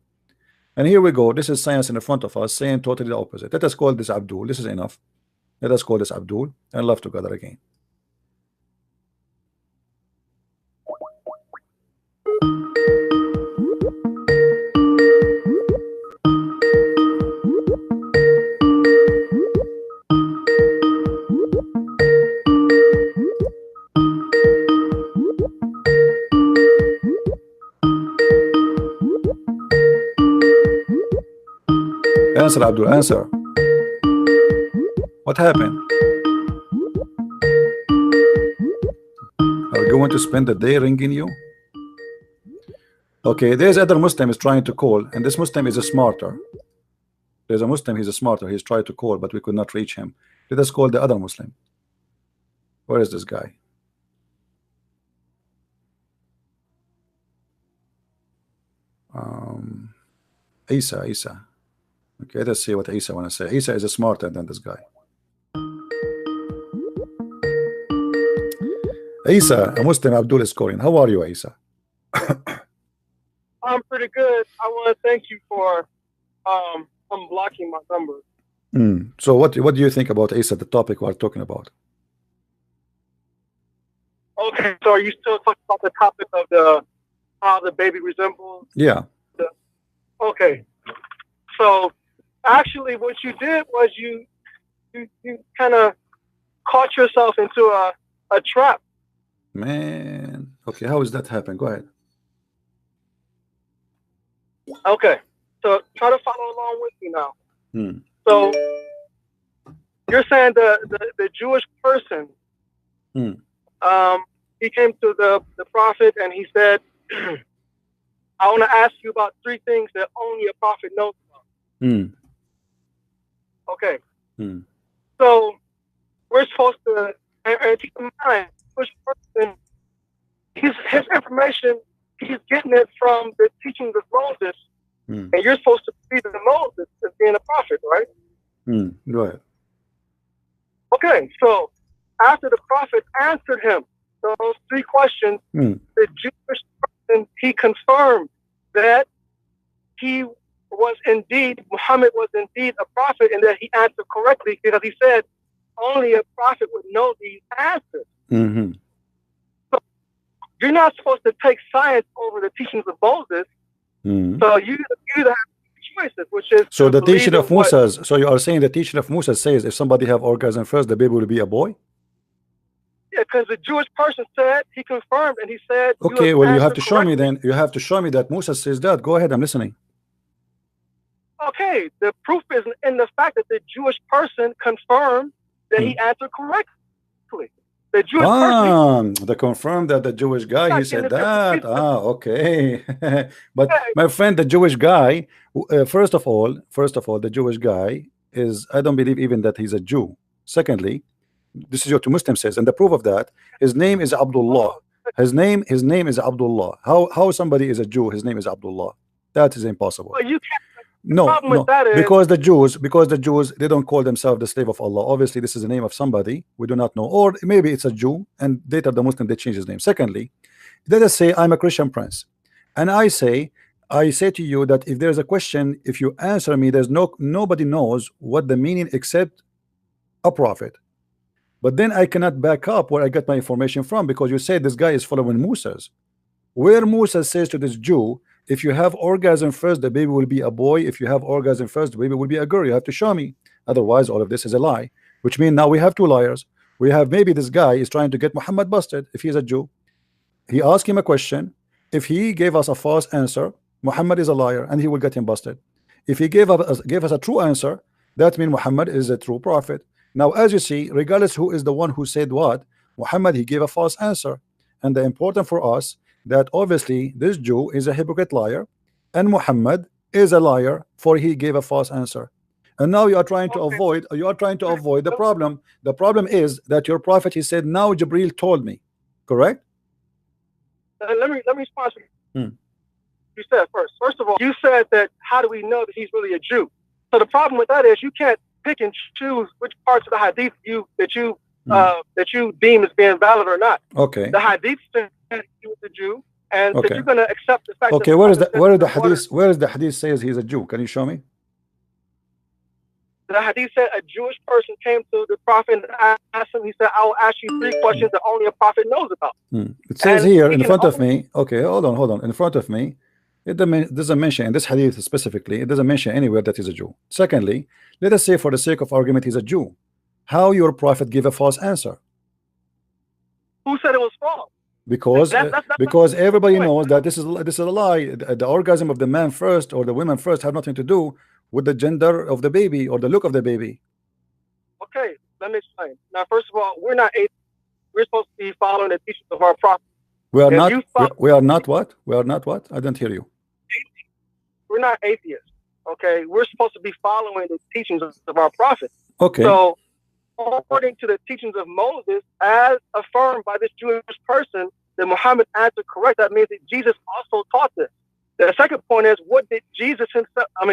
And here we go. This is science in front of us saying totally the opposite. Let us call this Abdul. This is enough. Let us call this Abdul and love together again. Answer, Abdul, answer. What happened? Are you going to spend the day ringing you? Okay, there's other Muslim is trying to call, and this Muslim is a smarter. There's a Muslim, he's a smarter. He's tried to call, but we could not reach him. Let us call the other Muslim. Where is this guy? Isa. Okay, let's see what Isa want to say. Isa is smarter than this guy. Isa, a Muslim Abdul is calling. How are you, Isa? I'm pretty good. I want to thank you for unblocking my number. So what do you think about Isa, the topic we're talking about? Okay, so are you still talking about the topic of how the baby resembles? Yeah. Okay. So actually what you did was you kind of caught yourself into a trap. Man. Okay, how does that happen? Go ahead. Okay. So try to follow along with me now. So you're saying the Jewish person, he came to the prophet and he said, I want to ask you about 3 things that only a prophet knows about. Okay. So we're supposed to, and keep in mind, Jewish person, his information, he's getting it from the teachings of Moses. And you're supposed to be the Moses as being a prophet, right? Go ahead. Okay, so after the prophet answered him those 3 questions, the Jewish person, he confirmed that Muhammad was indeed a prophet, and that he answered correctly, because he said only a prophet would know these answers. So you're not supposed to take science over the teachings of Moses. So you either have choices, which is so the teaching of Moses. So you are saying the teaching of Moses says if somebody have orgasm first, the baby will be a boy? Yeah, because the Jewish person said, he confirmed, and he said, okay, well, you have to show me then. You have to show me that Moses says that. Go ahead, I'm listening. Okay, the proof is in the fact that the Jewish person confirmed that he answered correctly. The Jewish person, they confirmed that the Jewish guy, he said that. Okay. But my friend, the Jewish guy, first of all, the Jewish guy is, I don't believe even that he's a Jew. Secondly, this is what the Muslim says, and the proof of that, his name is Abdullah. His name is Abdullah. How somebody is a Jew, his name is Abdullah? That is impossible. Well, you can't. No, because the Jews, they don't call themselves the slave of Allah. Obviously, this is the name of somebody we do not know, or maybe it's a Jew, and later the Muslim, they change his name. Secondly, let us say I'm a Christian prince, and I say to you that if there's a question, if you answer me, there's nobody knows what the meaning except a prophet. But then I cannot back up where I got my information from, because you say this guy is following Moses. Where Moses says to this Jew, if you have orgasm first, the baby will be a boy. If you have orgasm first, the baby will be a girl. You have to show me. Otherwise, all of this is a lie. Which means now we have 2 liars. We have, maybe this guy is trying to get Muhammad busted if he's a Jew. He asked him a question. If he gave us a false answer, Muhammad is a liar and he will get him busted. If he gave us a true answer, that means Muhammad is a true prophet. Now, as you see, regardless who is the one who said what, Muhammad, he gave a false answer. And the important for us, that obviously this Jew is a hypocrite liar, and Muhammad is a liar, for he gave a false answer. And now you are trying to avoid the problem. The problem is that your prophet, he said, now Jibril told me. Correct? Let me respond to you said first of all, you said that how do we know that he's really a Jew? So the problem with that is you can't pick and choose which parts of the Hadith that you deem as being valid or not. Okay. The Hadith says he was a Jew, and that you're going to accept the fact. Okay, where is the Hadith says he's a Jew? Can you show me? The Hadith said a Jewish person came to the prophet and asked him. He said, "I will ask you 3 questions that only a prophet knows about." It says here in front of me. Okay, hold on. In front of me, it doesn't mention in this Hadith specifically. It doesn't mention anywhere that he's a Jew. Secondly, let us say for the sake of argument he's a Jew. How your prophet gave a false answer? Who said it was false? Because everybody knows that this is a lie. The orgasm of the man first or the women first have nothing to do with the gender of the baby or the look of the baby. Okay, let me explain. Now, first of all, we're not atheists. We're supposed to be following the teachings of our prophet. We are not what? We are not what? I don't hear you. We're not atheists. Okay, we're supposed to be following the teachings of our prophet. Okay. So, according to the teachings of Moses, as affirmed by this Jewish person, that Muhammad answered correct. That means that Jesus also taught this. The second point is, what did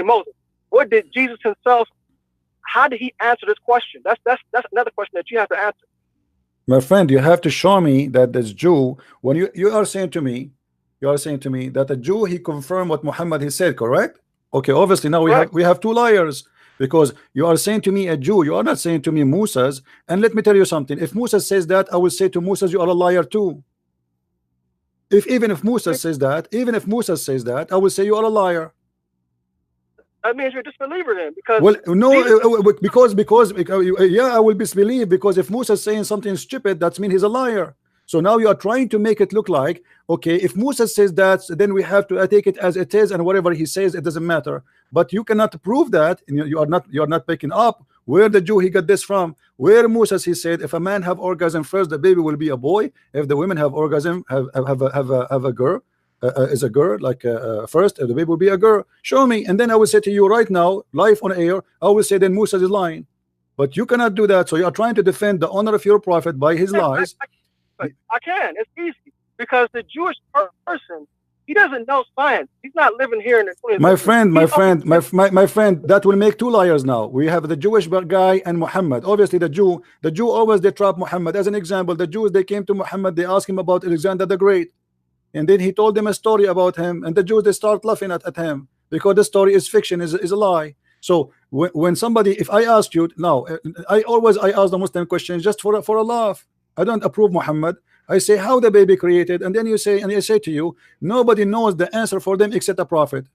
Moses? What did Jesus himself? How did he answer this question? That's another question that you have to answer. My friend, you have to show me that this Jew, when you are saying to me, that a Jew, he confirmed what Muhammad he said, correct? Okay, obviously now we have two liars, because you are saying to me a Jew, you are not saying to me Moses. And let me tell you something, if Moses says that, I will say to Moses, you are a liar too. Even if Moses says that, I will say you are a liar. That means you're a disbeliever then, because well, no, because yeah, I will disbelieve, because if Musa is saying something stupid, that means he's a liar. So now you are trying to make it look like, okay, if Musa says that, then we have to take it as it is, and whatever he says, it doesn't matter. But you cannot prove that. You are not picking up where the Jew he got this from. Where Musa he said, if a man have orgasm first, the baby will be a boy. If the women have orgasm, have a girl. Is a girl, like first the baby will be a girl. Show me, and then I will say to you right now, live on air, I will say then Musa is lying. But you cannot do that. So you are trying to defend the honor of your prophet by his lies. I can. It's easy, because the Jewish person, he doesn't know science. He's not living here in the 20th century. My friend, that will make two liars now. We have the Jewish guy and Muhammad. Obviously the Jew always they trap Muhammad. As an example, the Jews, they came to Muhammad, they asked him about Alexander the Great. And then he told them a story about him, and the Jews, they start laughing at him, because the story is fiction, is a lie. So when somebody, if I asked you now, I ask the Muslim questions just for a laugh. I don't approve Muhammad. I say how the baby created, and then you say, and I say to you, nobody knows the answer for them except a prophet.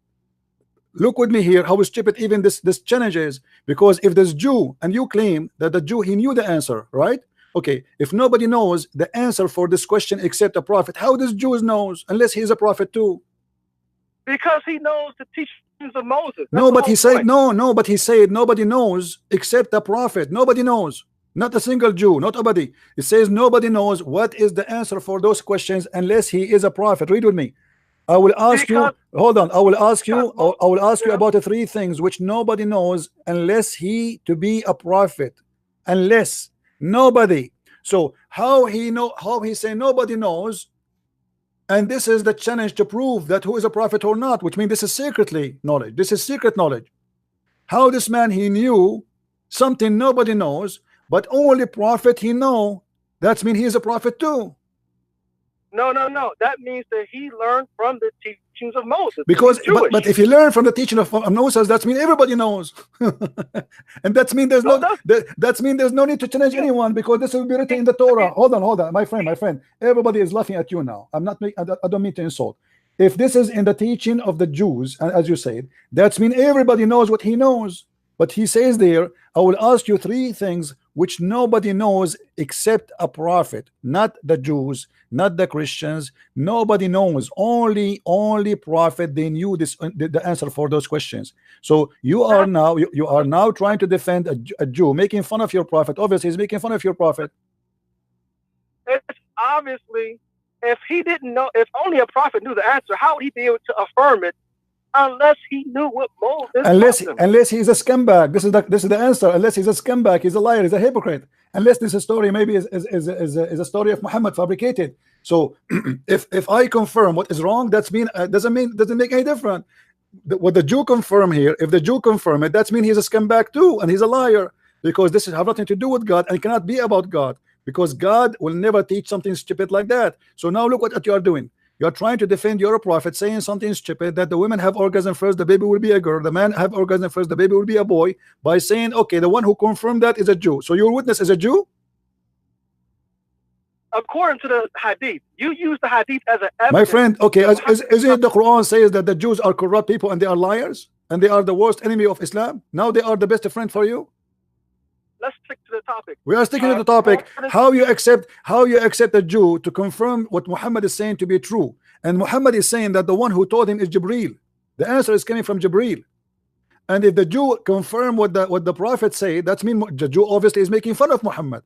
Look with me here how stupid even this challenge is, because if there's Jew and you claim that the Jew he knew the answer, right? Okay, if nobody knows the answer for this question except a prophet, how does Jews knows unless he's a prophet too? Because he knows the teachings of Moses. No, but he said no, but he said nobody knows except a prophet. Nobody knows, not a single Jew, not nobody. It says nobody knows what is the answer for those questions unless he is a prophet. Read with me. I will ask you. Hold on. I will ask you about the three things which nobody knows unless he to be a prophet. Unless. Nobody. So how he say nobody knows, and this is the challenge to prove that who is a prophet or not, which means this is secretly knowledge. This is secret knowledge. How this man he knew something nobody knows, but only prophet he know. That means he is a prophet too. No. That means that he learned from the teachings of Moses. Because, but if he learned from the teaching of Moses, that means everybody knows, and that means there's there's no need to challenge anyone, because this will be written in the Torah. Hold on, my friend. Everybody is laughing at you now. I don't mean to insult. If this is in the teaching of the Jews, as you said, that means everybody knows what he knows. But he says there, I will ask you three things which nobody knows except a prophet, not the Jews, not the Christians. Nobody knows. Only prophet, they knew this, the answer for those questions. So you are now trying to defend a Jew, making fun of your prophet. Obviously he's making fun of your prophet. It's obviously, if he didn't know, if only a prophet knew the answer, how would he be able to affirm it unless he knew what Moses unless he's a scumbag? This is the answer. Unless he's a scumbag, he's a liar, he's a hypocrite. Unless this story maybe is a story of Muhammad fabricated. So if I confirm what is wrong, doesn't make any difference. What the Jew confirm here, if the Jew confirm it, that means he's a scumbag too, and he's a liar, because this have nothing to do with God and cannot be about God, because God will never teach something stupid like that. So now look what you are doing. You are trying to defend your prophet, saying something stupid, that the women have orgasm first, the baby will be a girl, the man have orgasm first, the baby will be a boy, by saying, okay, the one who confirmed that is a Jew. So your witness is a Jew? According to the Hadith, you use the Hadith as an evidence. My friend, okay, isn't it the Quran says that the Jews are corrupt people and they are liars and they are the worst enemy of Islam? Now they are the best friend for you? Let's stick to the topic. We are sticking to the topic. How you accept a Jew to confirm what Muhammad is saying to be true, and Muhammad is saying that the one who told him is Jibreel. The answer is coming from Jibreel. And if the Jew confirm what the prophet said, that means the Jew obviously is making fun of Muhammad,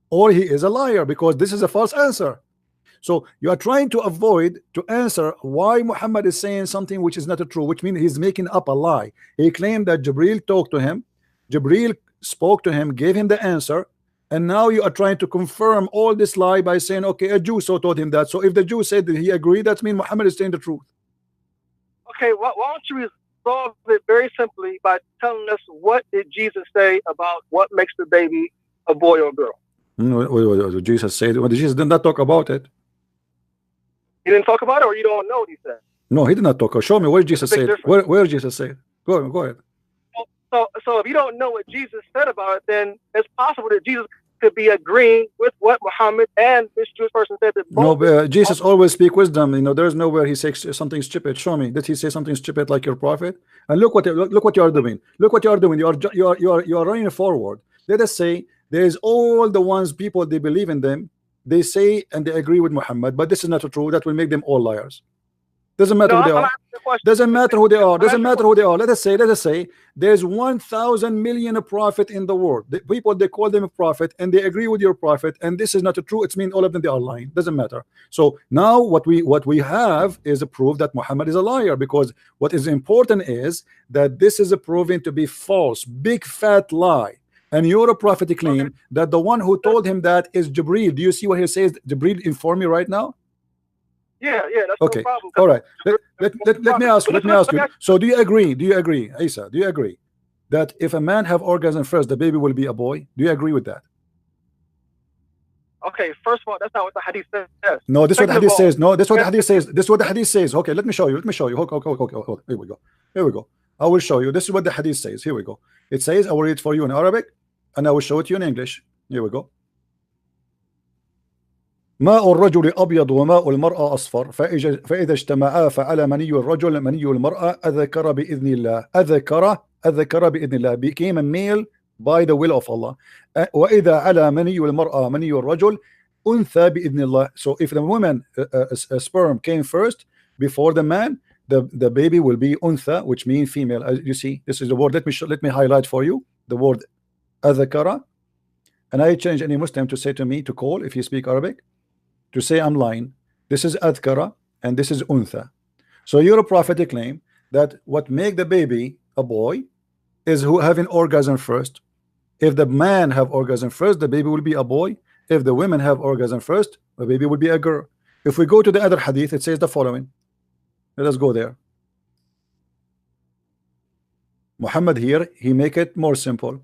or he is a liar, because this is a false answer. So you are trying to avoid to answer why Muhammad is saying something which is not true, which means he's making up a lie. He claimed that Jibreel talked to him, Jibreel spoke to him, gave him the answer, and now you are trying to confirm all this lie by saying, okay, a Jew so told him that. So if the Jew said that he agreed, that means Muhammad is saying the truth. Okay, why don't you resolve it very simply by telling us, what did Jesus say about what makes the baby a boy or girl? Jesus said, well, Jesus did not talk about it. He didn't talk about it, or you don't know what he said? No, he did not talk. Show me where Jesus said. Where Jesus said. Go ahead. So if you don't know what Jesus said about it, then it's possible that Jesus could be agreeing with what Muhammad and this Jewish person said. That no, Jesus always speak wisdom. You know, there's nowhere he says something stupid. Show me. Did he say something stupid like your prophet? And look what you are doing. Look what you are doing. You are running forward. Let us say there is all the ones people they believe in them. They say and they agree with Muhammad, but this is not true. That will make them all liars. Doesn't matter who they are. Doesn't matter who they are. Doesn't matter who they are. Let us say there's 1,000 million prophet in the world. The people, they call them a prophet and they agree with your prophet, and this is not true. It's mean all of them they are lying. Doesn't matter. So now what we have is a proof that Muhammad is a liar, because what is important is that this is a proven to be false, big fat lie. And your prophet claim that the one who told him that is Jibril. Do you see what he says? Jibril inform me right now. Yeah, that's okay. No problem. All right. Let me ask you. So do you agree, Isa? Do you agree that if a man have orgasm first, the baby will be a boy? Do you agree with that? Okay, first of all, that's not what the hadith says. No, this is what the hadith says. No, this is what the hadith says. This is what the hadith says. Okay, let me show you. Hold. Here we go. I will show you. This is what the hadith says. Here we go. It says, I will read it for you in Arabic and I will show it to you in English. Here we go. ماء الرجل أبيض وماء المرأة أصفر فإذا اجتمعا فعلى مني الرجل مني المرأة أذكر بإذن الله أذكر بإذن الله became a male by the will of Allah. وإذا على مني المرأة مني الرجل أنثى بإذن الله. So if the woman a sperm came first before the man, the baby will be أنثى, which means female. As you see, this is the word. Let me highlight for you the word أذكر, and I change any Muslim to say to me to call if you speak Arabic, to say I'm lying. This is adhkara and this is untha. So your prophetic claim that what make the baby a boy is who having orgasm first. If the man have orgasm first, the baby will be a boy. If the women have orgasm first, the baby will be a girl. If we go to the other hadith, it says the following. Let us go there. Muhammad here, he make it more simple.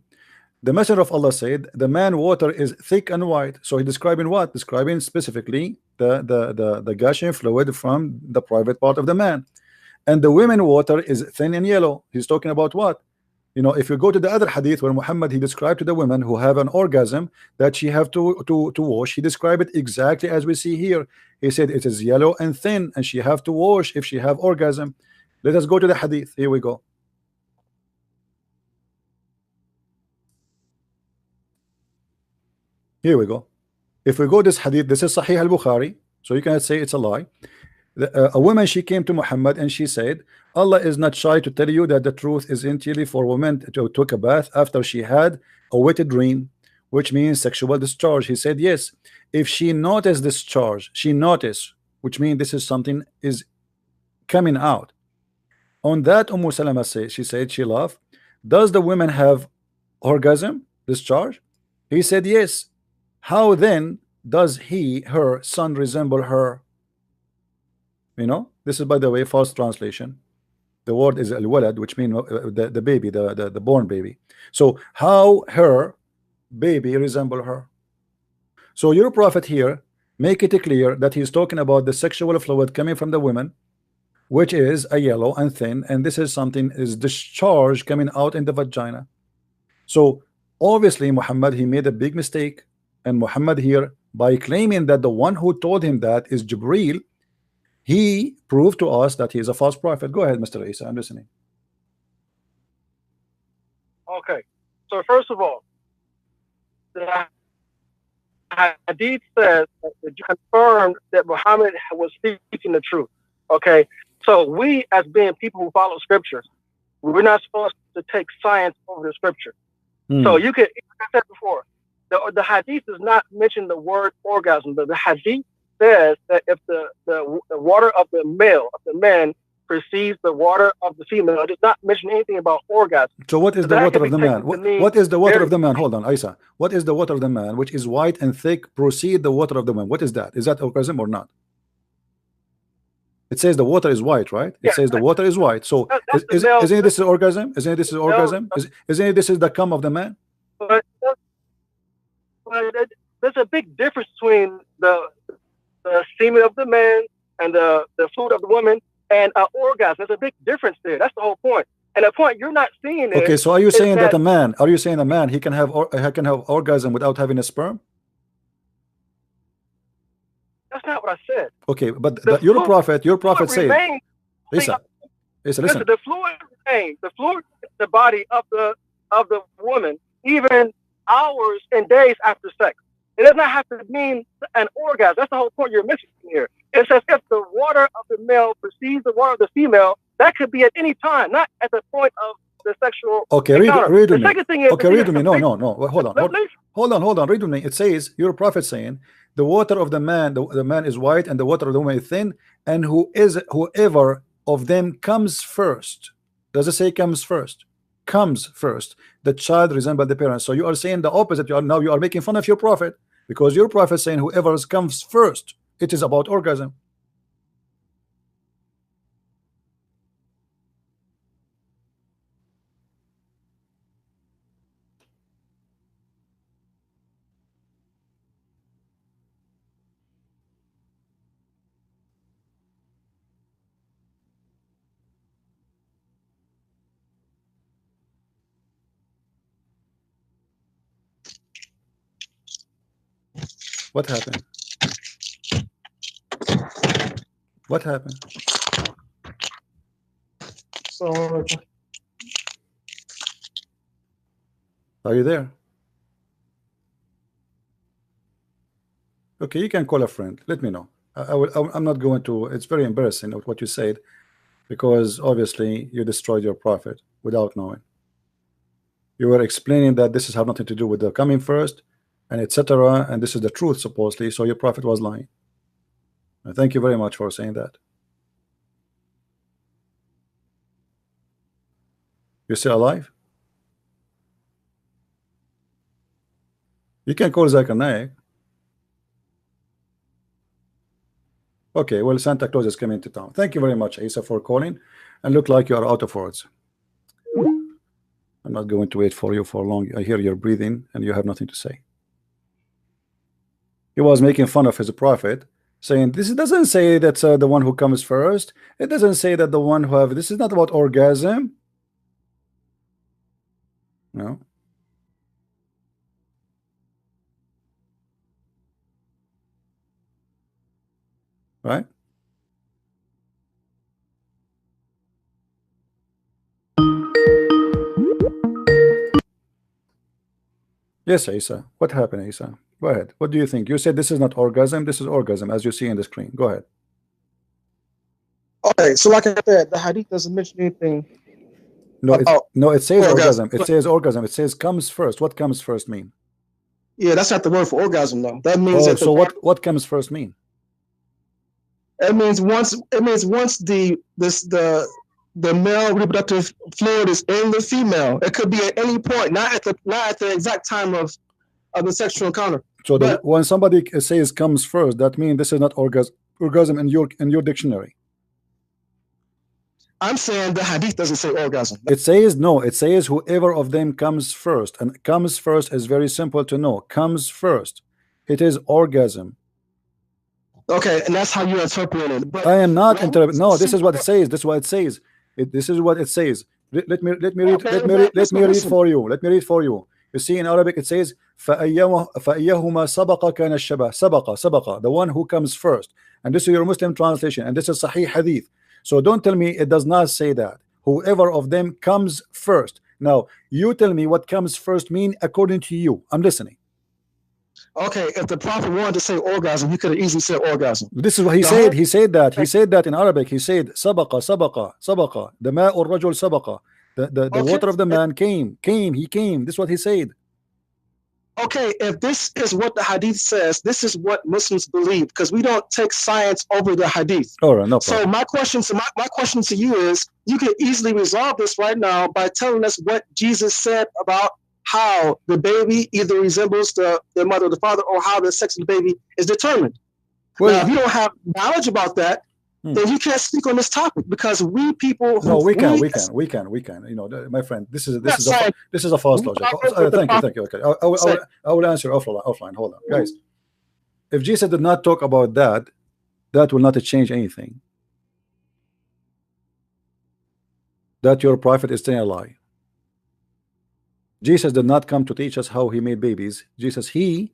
The Messenger of Allah said the man water is thick and white. So he describing what? Describing specifically the gushing fluid from the private part of the man. And the women water is thin and yellow. He's talking about what? You know, if you go to the other hadith where Muhammad he described to the women who have an orgasm that she have to wash, he described it exactly as we see here. He said it is yellow and thin and she have to wash if she have orgasm. Let us go to the hadith. Here we go. Here we go. If we go this hadith, this is Sahih al-Bukhari, so you cannot say it's a lie. A woman, she came to Muhammad and she said, Allah is not shy to tell you that the truth is entirely for women to take a bath after she had a wet dream, which means sexual discharge. He said yes. If she noticed discharge, she noticed, which means this is something is coming out. On that, Salama said, she said she laughed. Does the woman have orgasm discharge? He said yes. How then does her son resemble her? You know, this is, by the way, false translation. The word is al-walad, which means the baby, the born baby. So how her baby resemble her? So your prophet here make it clear that he's talking about the sexual fluid coming from the women, which is a yellow and thin, and this is something is discharge coming out in the vagina. So obviously Muhammad, he made a big mistake. And Muhammad here, by claiming that the one who told him that is Jibril, he proved to us that he is a false prophet. Go ahead, Mr. Isa, I'm listening. Okay. So first of all, the hadith says that you confirmed that Muhammad was speaking the truth. Okay. So we, as being people who follow scriptures, we're not supposed to take science over the scripture. So you could, like I said before, the hadith does not mention the word orgasm, but the hadith says that if the water of the male, of the man, precedes the water of the female, it does not mention anything about orgasm. So what is the water of the man? What is the water of the man? Hold on, Isa. What is the water of the man, which is white and thick, precede the water of the man? What is that? Is that orgasm or not? It says the water is white, right? It says the water is white. So isn't this orgasm? Isn't this orgasm? Isn't this is the cum of the man? But this a big difference between the semen of the man and the fluid of the woman and an orgasm. There's a big difference there. That's the whole point. And the point you're not seeing is, okay, so are you saying that a man, are you saying a man, he can have orgasm without having a sperm? That's not what I said. Okay, but your prophet said, listen, the fluid remains, the fluid in the body of the woman, even hours and days after sex. It does not have to mean an orgasm. That's the whole point you're missing here. It says if the water of the male precedes the water of the female, that could be at any time, not at the point of the sexual encounter. read with the me. second thing is, okay, read with me. No. Hold on. Read with me. It says, your prophet saying, the water of the man, the man is white, and the water of the woman is thin, and whoever of them comes first. Does it say comes first? Comes first. The child resembles the parents. So you are saying the opposite. You are making fun of your prophet, because your prophet saying whoever comes first, it is about orgasm. What happened? What happened? So are you there? Okay, you can call a friend. Let me know. I'm not going to. It's very embarrassing what you said, because obviously you destroyed your prophet without knowing. You were explaining that this has nothing to do with the coming first, and etc. And this is the truth supposedly. So your prophet was lying. And thank you very much for saying that. You're still alive? You can call Zakir Naik. Okay, well, Santa Claus is coming to town. Thank you very much, Isa, for calling. And look like you are out of words. I'm not going to wait for you for long. I hear your breathing and you have nothing to say. He was making fun of his prophet, saying this doesn't say that's the one who comes first. It doesn't say that the one who have. This is not about orgasm. No. Right? Yes, Isa. What happened, Isa? Go ahead. What do you think? You said this is not orgasm. This is orgasm, as you see in the screen. Go ahead. okay, so like I said, the hadith doesn't mention anything. No, it says orgasm. orgasm. It says orgasm. It says comes first. What comes first mean? Yeah, that's not the word for orgasm though. That means that so what comes first mean? It means once the male reproductive fluid is in the female. It could be at any point, not at the exact time of the sexual encounter. So when somebody says comes first, that means this is not orgasm in your dictionary. I'm saying the hadith doesn't say orgasm. It says no. It says whoever of them comes first, and comes first is very simple to know. Comes first. It is orgasm. Okay, and that's how you interpret it. But I am not interpreting. No, this is what it says. This is what it says. This is what it says. Let me read for you. Let me read for you. You see, in Arabic it says فَأَيَّهُمَا سَبَقَ كَانَ الشَّبَهِ. سَبَقَ, the one who comes first. And this is your Muslim translation, and this is Sahih Hadith. So don't tell me it does not say that. Whoever of them comes first. Now you tell me what comes first mean according to you. I'm listening. Okay, if the prophet wanted to say orgasm, he could have easily said orgasm. This is what he said. He said that. He said that in Arabic. He said sabaqa, sabaqa, sabaqa. The ma'u rajul sabaqa. The water of the man came. He came. This is what he said. Okay, if this is what the hadith says, this is what Muslims believe, because we don't take science over the hadith. All right, no problem. So my question to you is, you can easily resolve this right now by telling us what Jesus said about how the baby either resembles the mother or the father, or how the sex of the baby is determined. Well, now, if you don't have knowledge about that, then you can't speak on this topic, because we people. No, we can. You know, my friend, this is a false logic. Thank you. Okay, I will answer offline. Hold on, guys. If Jesus did not talk about that, that will not change anything. That your prophet is telling a lie. Jesus did not come to teach us how he made babies. Jesus, he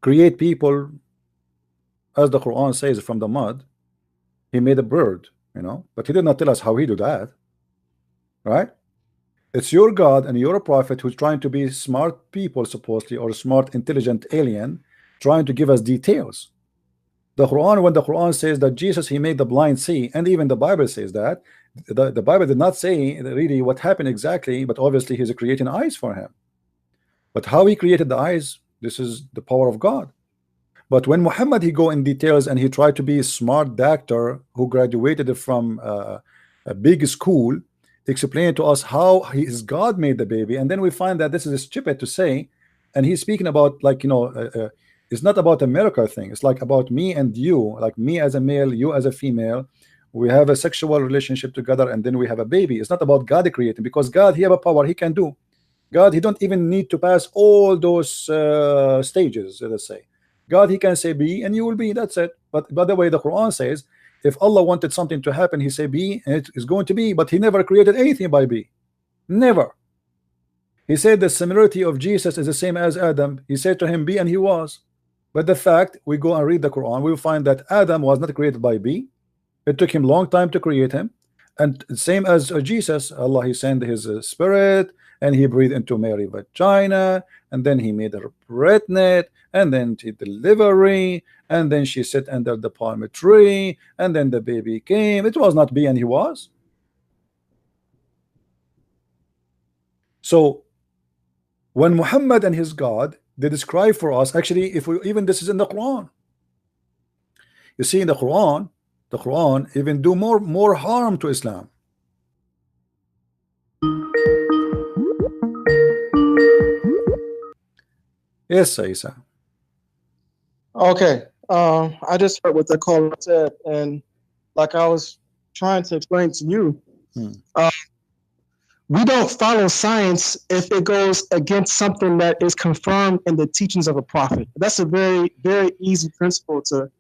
create people, as the Quran says, from the mud. He made a bird, you know, but he did not tell us how he do that, right? It's your God and you're a prophet who's trying to be smart people, supposedly, or smart, intelligent alien, trying to give us details. The Quran, when the Quran says that Jesus, he made the blind see, and even the Bible says that, the Bible did not say really what happened exactly, but obviously he's creating eyes for him. But how he created the eyes, this is the power of God. But when Muhammad, he go in details and he tried to be a smart doctor who graduated from a big school, explaining to us how his God made the baby, and then we find that this is stupid to say, and he's speaking about, like, you know, it's not about a miracle thing. It's like about me and you, like me as a male, you as a female. We have a sexual relationship together, and then we have a baby. It's not about God creating, because God, he have a power, he can do. God, he don't even need to pass all those stages, let's say. God, he can say be, and you will be, that's it. But by the way, the Quran says, if Allah wanted something to happen, he say be, and it is going to be, but he never created anything by be. Never. He said the similarity of Jesus is the same as Adam. He said to him, be, and he was. But the fact, we go and read the Quran, we will find that Adam was not created by be. It took him a long time to create him. And same as Jesus, Allah, he sent his spirit, and he breathed into Mary's vagina, and then he made her pregnant, and then she delivery, and then she sat under the palm tree, and then the baby came. It was not be, and he was. So when Muhammad and his God, they describe for us, actually, if we even, this is in the Quran. You see, in the Quran even do more harm to Islam. Yes, Isa. Okay. I just heard what the caller said, and like I was trying to explain to you, we don't follow science if it goes against something that is confirmed in the teachings of a prophet. That's a very, very easy principle to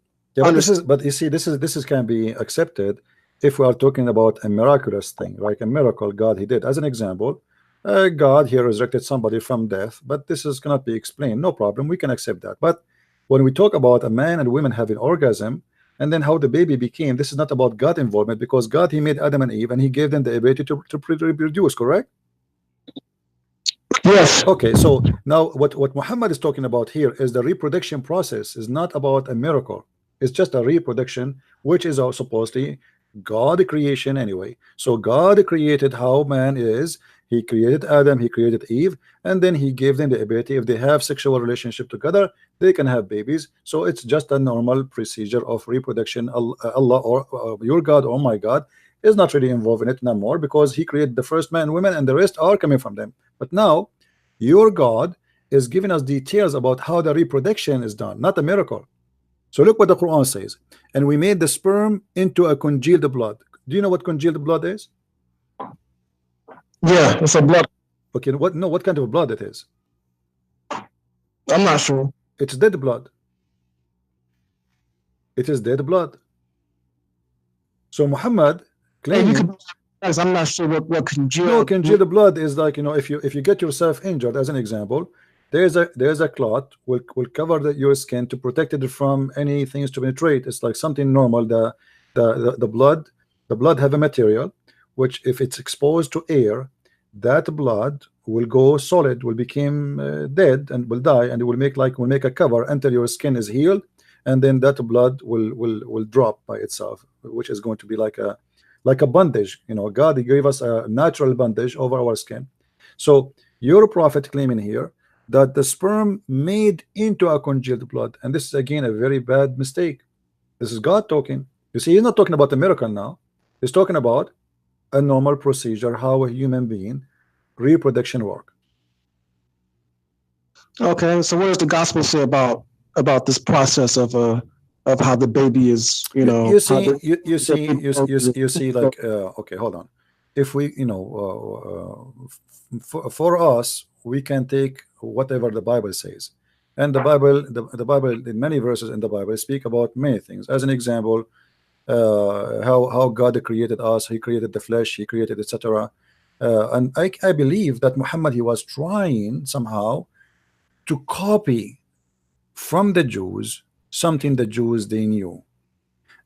understand. But you see, this is can be accepted if we are talking about a miraculous thing, like a miracle God he did. As an example, God here resurrected somebody from death, but this is cannot be explained. No problem, we can accept that. But when we talk about a man and women having orgasm, and then how the baby became, this is not about God involvement, because God, he made Adam and Eve, and he gave them the ability to reproduce, correct? Yes. Okay, so now what Muhammad is talking about here is the reproduction process is not about a miracle. It's just a reproduction, which is supposedly God creation anyway. So God created how man is. He created Adam, he created Eve, and then he gave them the ability, if they have sexual relationship together, they can have babies. So it's just a normal procedure of reproduction. Allah or your God or my God is not really involved in it no more, because he created the first man and women, and the rest are coming from them. But now your God is giving us details about how the reproduction is done, not a miracle. So look what the Quran says. And we made the sperm into a congealed blood. Do you know what congealed blood is? Yeah, it's a blood. Okay, what kind of blood it is? I'm not sure. It's dead blood. It is dead blood. So Muhammad claiming, I'm not sure what congealed. No, congealed blood is like, you know, if you get yourself injured, as an example, there's a clot will cover your skin to protect it from any things to penetrate. It's like something normal. The blood have a material which, if it's exposed to air, that blood will go solid, will become dead, and will die, and it will make a cover until your skin is healed, and then that blood will drop by itself, which is going to be like a bandage. You know, God, he gave us a natural bandage over our skin. So your prophet claiming here that the sperm made into a congealed blood, and this is again a very bad mistake. This is God talking. You see, he's not talking about a miracle now. He's talking about a normal procedure, how a human being reproduction work. Okay, so what does the gospel say about this process of how the baby is, you know? You see, like, okay, hold on. If we, you know, for us, we can take whatever the Bible says. And the Bible, the Bible, in many verses in the Bible speak about many things. As an example, how God created us, He created the flesh, He created etc. And I believe that Muhammad, he was trying somehow to copy from the Jews something the Jews they knew.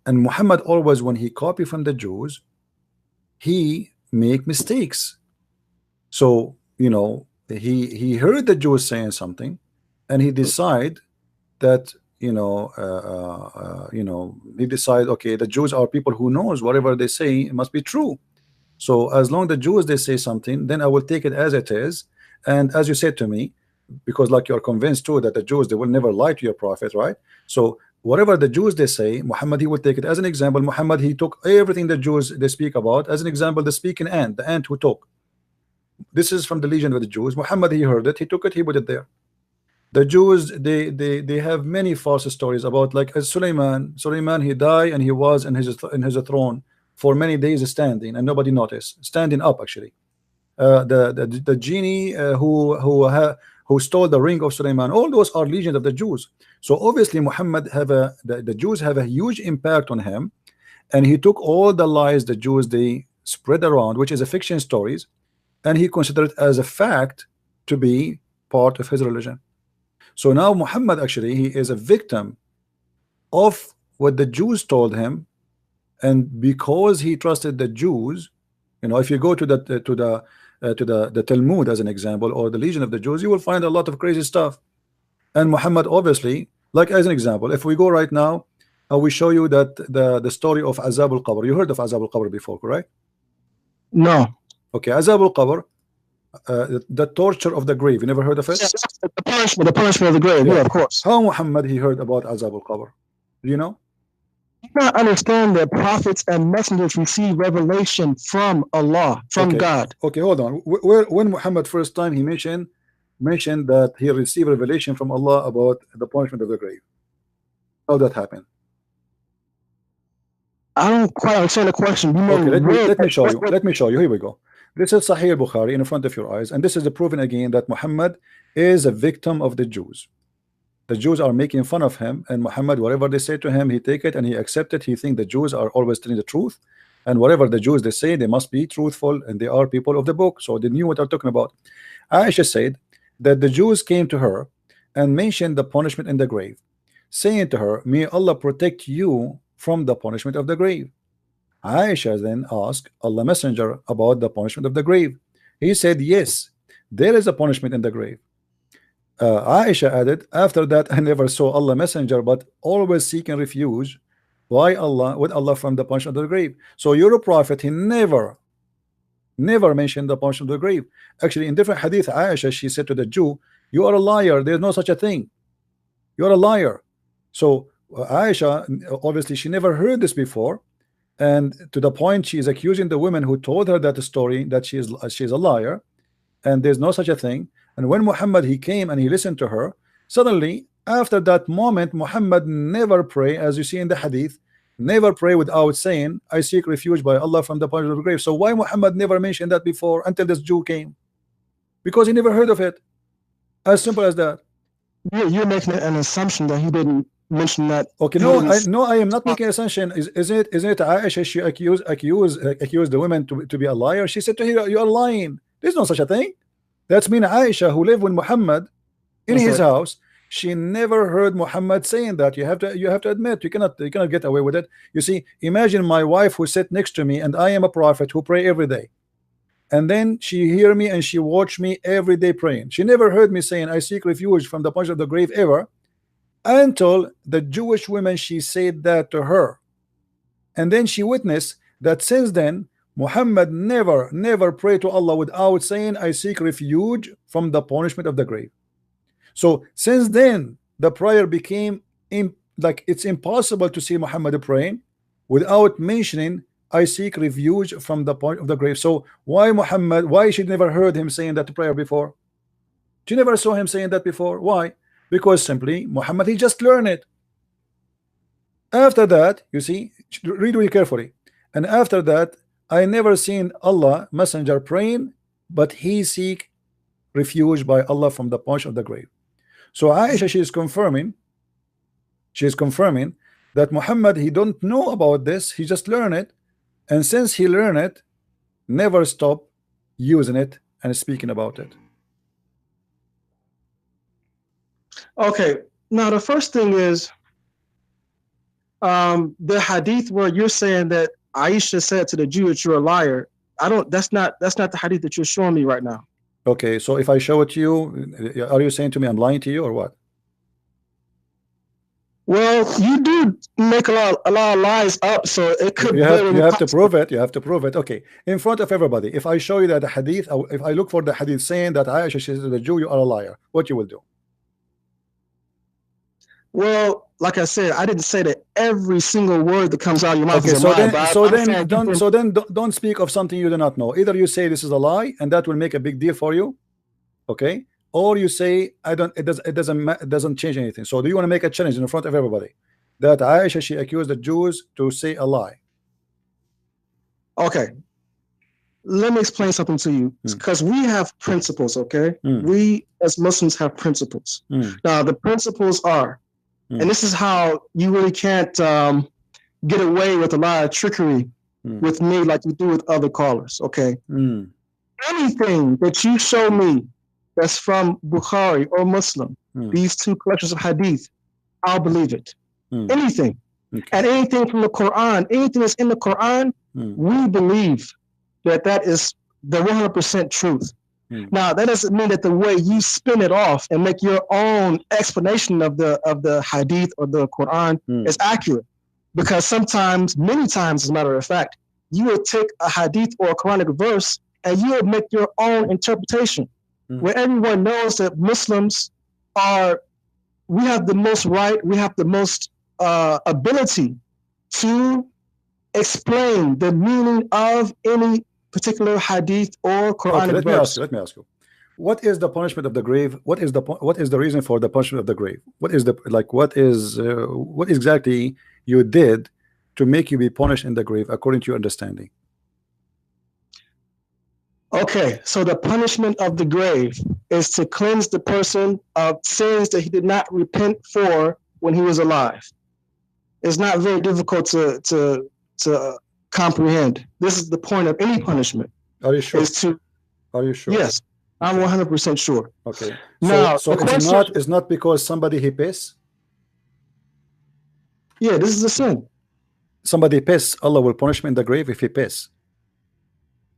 And Muhammad always, when he copied from the Jews, he make mistakes. So you know, he heard the Jews saying something, and he decide that he decide, okay, the Jews are people who knows whatever they say it must be true. So as long the Jews they say something, then I will take it as it is. And as you said to me, because like you're convinced too that the Jews they will never lie to your prophet, right? So whatever the Jews they say, Muhammad he will take it as an example. Muhammad he took everything the Jews they speak about as an example. The speaking ant, the ant who talk. This is from the legion of the Jews. Muhammad he heard it, he took it, he put it there. The Jews they have many false stories about, like Suleiman he died and he was in his throne for many days standing and nobody noticed, standing up actually. The genie who stole the ring of Suleiman, all those are legions of the Jews. So obviously Muhammad have the Jews have a huge impact on him, and he took all the lies the Jews they spread around, which is a fiction stories, and he considered it as a fact to be part of his religion. So now Muhammad actually he is a victim of what the Jews told him, and because he trusted the Jews, you know, if you go to the Talmud as an example, or the legion of the Jews, you will find a lot of crazy stuff. And Muhammad obviously, like as an example, if we go right now, we show you that the story of Azab al-Qabr. You heard of Azab al-Qabr before, correct? No. Okay, Azab al-Qabr, the torture of the grave. You never heard of it? Yes, the punishment of the grave. Yeah, of course. How Muhammad he heard about Azab al-Qabr? Do you know? You not understand that prophets and messengers receive revelation from Allah, from God. Okay, hold on. When Muhammad first time he mentioned that he received revelation from Allah about the punishment of the grave. How that happened? I don't quite understand the question. Okay, let me show you. Let me show you. Here we go. This is Sahih Bukhari in front of your eyes, and this is proven again that Muhammad is a victim of the Jews. The Jews are making fun of him, and Muhammad, whatever they say to him, he take it and he accept it. He think the Jews are always telling the truth, and whatever the Jews they say, they must be truthful, and they are people of the book, so they knew what they're talking about. Aisha said that the Jews came to her and mentioned the punishment in the grave, saying to her, may Allah protect you from the punishment of the grave. Aisha then asked Allah Messenger about the punishment of the grave. He said, yes, there is a punishment in the grave. Aisha added, after that I never saw Allah Messenger but always seeking refuge with Allah from the punishment of the grave. So your prophet, he never mentioned the punishment of the grave. Actually, in different hadith, Aisha, she said to the Jew, you are a liar, there's no such a thing, you're a liar. So Aisha, obviously she never heard this before, and to the point she is accusing the women who told her that story that she is a liar, and there's no such a thing. And when Muhammad he came and he listened to her, suddenly after that moment Muhammad never pray, as you see in the hadith, never pray without saying I seek refuge by Allah from the punishment of the grave. So why Muhammad never mentioned that before until this Jew came? Because he never heard of it. As simple as that. You're making an assumption that he didn't mention that. Okay, no, I am not making an assumption. Isn't it Aisha, she accused the women to be a liar? She said to her, you are lying, there's no such a thing. That's mean Aisha, who lived with Muhammad in his house, she never heard Muhammad saying that. You have to admit, you cannot get away with it. You see, imagine my wife who sit next to me and I am a prophet who pray every day, and then she hear me and she watch me every day praying. She never heard me saying I seek refuge from the punishment of the grave ever, until the Jewish women she said that to her, and then she witnessed that since then Muhammad never prayed to Allah without saying I seek refuge from the punishment of the grave. So since then the prayer became like it's impossible to see Muhammad praying without mentioning I seek refuge from the point of the grave. So why she never heard him saying that prayer before? She never saw him saying that before. Why? Because simply Muhammad he just learned it. After that, you see, read really carefully, and after that I never seen Allah Messenger praying, but he seek refuge by Allah from the punch of the grave. So Aisha, she is confirming that Muhammad, he don't know about this, he just learned it, and since he learned it, never stop using it and speaking about it. Okay, now the first thing is the hadith where you're saying that Aisha said to the Jew that you're a liar. That's not the hadith that you're showing me right now. Okay, so if I show it to you, are you saying to me I'm lying to you or what? Well, you do make a lot of lies up, so it could. You have to prove it. You have to prove it. Okay, in front of everybody. If I show you that the hadith, if I look for the hadith saying that Aisha says to the Jew, you are a liar, what you will do? Well, like I said, I didn't say that every single word that comes out of your mouth okay, is a lie. So then don't speak of something you do not know. Either you say this is a lie, and that will make a big deal for you, okay? Or you say it doesn't change anything. So do you want to make a challenge in front of everybody that Aisha, she accused the Jews to say a lie? Okay, let me explain something to you, because we have principles. Okay, we as Muslims have principles. Now the principles are, and this is how you really can't get away with a lot of trickery with me like you do with other callers. Okay, anything that you show me that's from Bukhari or Muslim, these two collections of hadith, I'll believe it. Anything. Okay. And anything from the Quran, anything that's in the Quran, we believe that is the 100% truth. Now, that doesn't mean that the way you spin it off and make your own explanation of the hadith or the Quran is accurate. Because sometimes, many times, as a matter of fact, you will take a hadith or a Quranic verse and you will make your own interpretation. Where everyone knows that Muslims we have the most right, we have the most ability to explain the meaning of any particular hadith or Quranic verse. Let me ask you. What is the punishment of the grave? What is the reason for the punishment of the grave? What exactly you did to make you be punished in the grave according to your understanding? Okay, so the punishment of the grave is to cleanse the person of sins that he did not repent for when he was alive. It's not very difficult to comprehend. This is the point of any punishment. Are you sure? Are you sure? Yes, I'm 100% sure. Okay. Now, so it's not because somebody he piss? Yeah, this is a sin. Somebody piss, Allah will punish him in the grave if he piss.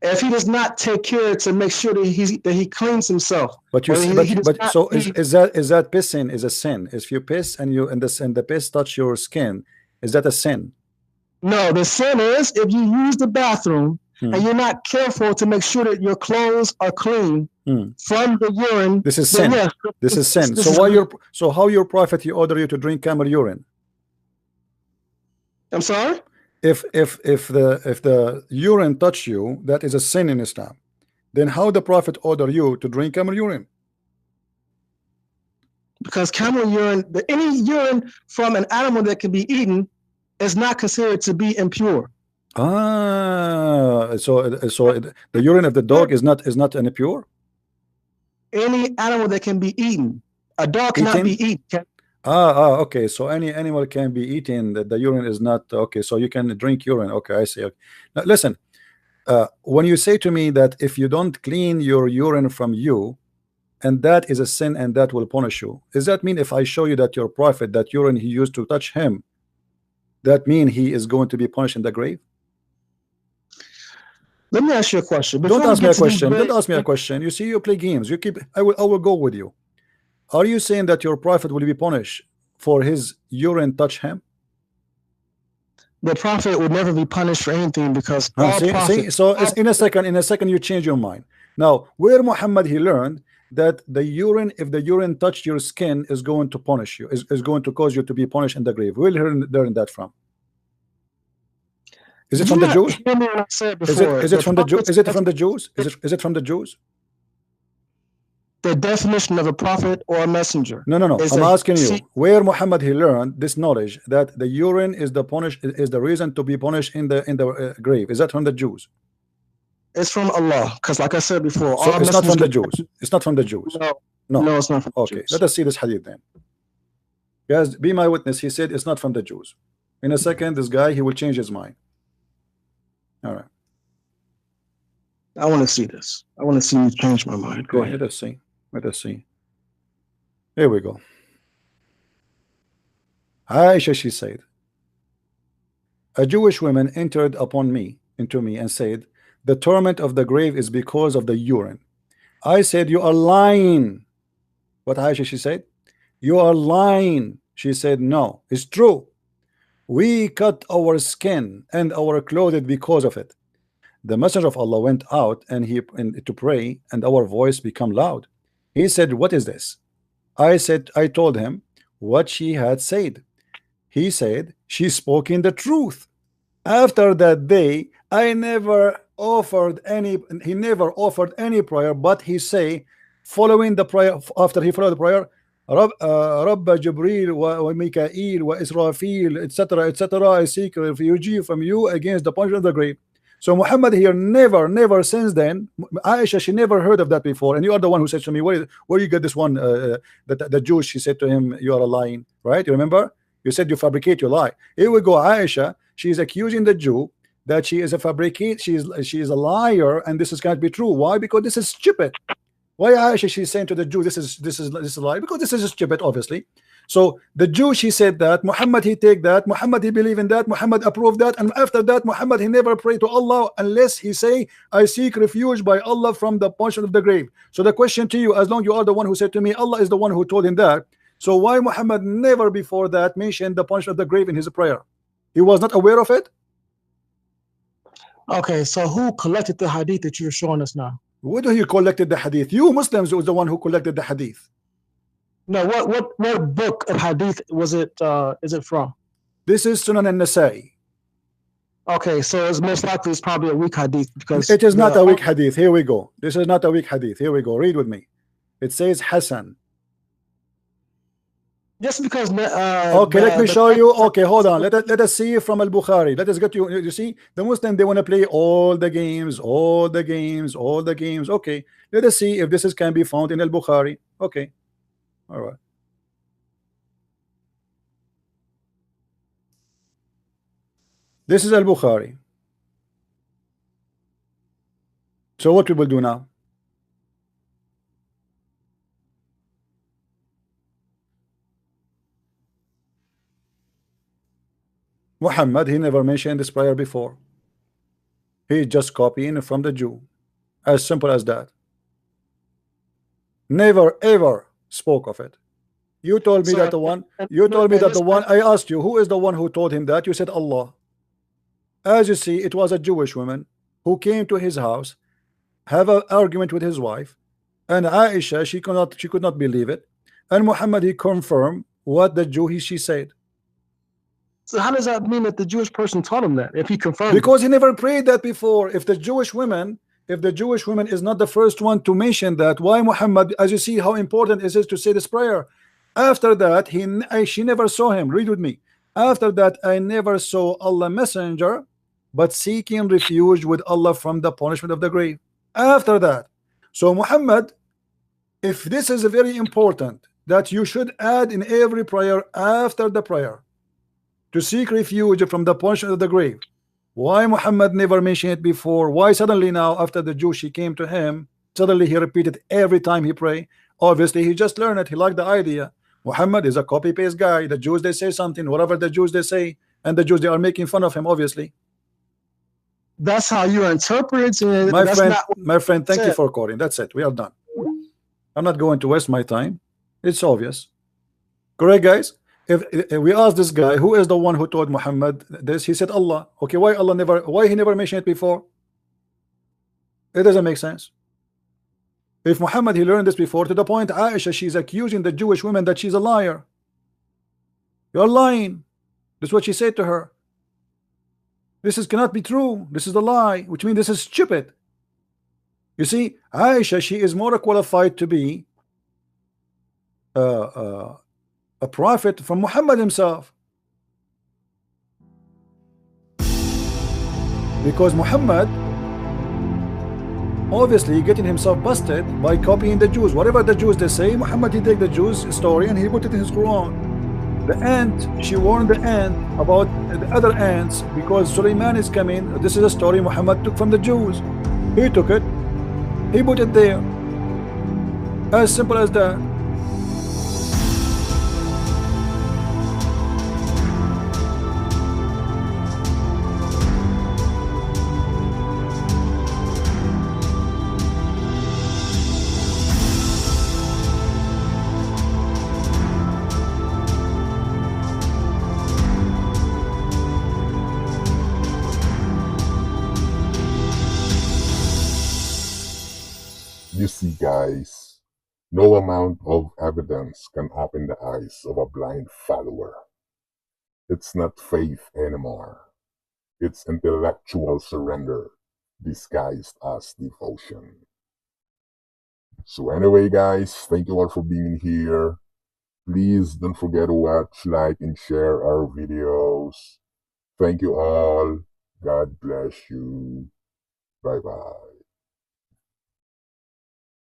If he does not take care to make sure that he cleans himself. But is that pissing is a sin? If you piss and the piss touch your skin, is that a sin? No, the sin is if you use the bathroom and you're not careful to make sure that your clothes are clean from the urine. This is sin. Yes, this is sin. So how your prophet he order you to drink camel urine? I'm sorry? If the urine touch you, that is a sin in Islam. Then how the prophet order you to drink camel urine? Because camel urine, any urine from an animal that can be eaten is not considered to be impure. So the urine of the dog is not impure? Any animal that can be eaten. A dog cannot be eaten. Okay. So any animal can be eaten. The urine is not okay. So you can drink urine. Okay, I see. Okay. Now listen. When you say to me that if you don't clean your urine from you, and that is a sin, and that will punish you, does that mean if I show you that your prophet, that urine he used to touch him, that mean he is going to be punished in the grave? Let me ask you a question. Don't ask me a question. Don't ask me a question. You see, you play games. I will go with you. Are you saying that your prophet will be punished for his urine touch him? The prophet would never be punished for anything because so in a second you change your mind. Now, where Muhammad he learned that the urine, if the urine touched your skin, is going to punish you, is going to cause you to be punished in the grave. Where learn that from? Is it from the Jews? Is it from the Jews? Is it from the Jews? Is it from the Jews? The definition of a prophet or a messenger. No. I'm asking you, where Muhammad he learned this knowledge that the urine is the reason to be punished in the grave? Is that from the Jews? It's from Allah, because like I said before, so it's not from the Jews. It's not from the Jews. No, No. No, it's not from the Okay, Jews. let us see this hadith then. Guys, be my witness. He said it's not from the Jews. In a second, this guy, he will change his mind. All right. I want to see this. I want to see you change my mind. Go ahead. Let us see. Let us see. Here we go. Aisha, she said, a Jewish woman entered into me and said, the torment of the grave is because of the urine. I said, you are lying. What Aisha, she said? You are lying. She said, no, it's true. We cut our skin and our clothes because of it. The messenger of Allah went out to pray, and our voice became loud. He said, what is this? I told him what she had said. He said, she spoke in the truth. After that day, he never offered any prayer, but he say, following the prayer, after he followed the prayer, Rabba Jibreel wa Mikael wa Israfil, etc., etc., I seek refuge from you against the punishment of the grave. So Muhammad here never since then, Aisha, she never heard of that before, and you are the one who said to me, where you get this one, the Jew, she said to him, you are lying, right? You remember? You said you fabricate, you lie. Here we go. Aisha, she is accusing the Jew that she is a fabricate, she is a liar, and this is can't be true. Why? Because this is stupid. Why Aisha, she's saying to the Jew, this is a lie? Because this is stupid, obviously. So the Jew, she said that Muhammad, he take that, Muhammad, he believe in that, Muhammad approved that, and after that Muhammad, he never pray to Allah unless he say, I seek refuge by Allah from the punishment of the grave. So the question to you, as long you are the one who said to me, Allah is the one who told him that, so why Muhammad never before that mentioned the punishment of the grave in his prayer? He was not aware of it? Okay, so who collected the hadith that you're showing us now? Where do you collected the hadith? You Muslims was the one who collected the hadith. No, what book of hadith was it? Is it from? This is Sunan al-Nasa'i. Okay, so it's most likely it's probably a weak hadith because it is not a weak hadith. Here we go. This is not a weak hadith. Here we go. Read with me. It says Hassan. Just because okay, let me show you. Okay, hold on. Let us see from Al-Bukhari. Let us get you see the Muslim, they want to play all the games. Okay, let us see if this can be found in Al-Bukhari. Okay, all right. This is Al-Bukhari. So what we will do now? Muhammad, he never mentioned this prayer before. He just copying from the Jew. As simple as that. Never ever spoke of it. You told me that the one. You told me that the one. I asked you, who is the one who told him that? You said Allah. As you see, it was a Jewish woman who came to his house, have an argument with his wife, and Aisha, she could not believe it, and Muhammad, he confirmed what the Jew she said. So how does that mean that the Jewish person taught him that if he confirmed? Because he never prayed that before. If the Jewish woman is not the first one to mention that, why Muhammad? As you see how important it is to say this prayer. After that, she never saw him. Read with me. After that, I never saw Allah messenger, but seeking refuge with Allah from the punishment of the grave. After that, so Muhammad, if this is very important, that you should add in every prayer after the prayer to seek refuge from the punishment of the grave. Why Muhammad never mentioned it before? Why suddenly now, after the Jew, she came to him, suddenly he repeated every time he pray? Obviously, he just learned it. He liked the idea. Muhammad is a copy-paste guy. The Jews, they say something, whatever the Jews, they say, and the Jews, they are making fun of him, obviously. That's how you interpret it. My friend, thank you for calling. That's it. We are done. I'm not going to waste my time. It's obvious. Correct, guys? If we ask this guy, who is the one who told Muhammad this? He said Allah. Okay, why he never mentioned it before? It doesn't make sense. If Muhammad, he learned this before, to the point Aisha, she's accusing the Jewish woman that she's a liar. You're lying. That's what she said to her. This cannot be true. This is a lie, which means this is stupid. You see, Aisha, she is more qualified to be a prophet from Muhammad himself, because Muhammad, obviously getting himself busted by copying the Jews. Whatever the Jews they say, Muhammad he take the Jews story and he put it in his Quran. The ant, she warned the ant about the other ants because Suleiman is coming. This is a story Muhammad took from the Jews. He took it, he put it there. As simple as that. You see, guys, no amount of evidence can open the eyes of a blind follower. It's not faith anymore. It's intellectual surrender disguised as devotion. So anyway, guys, thank you all for being here. Please don't forget to watch, like, and share our videos. Thank you all. God bless you. Bye-bye.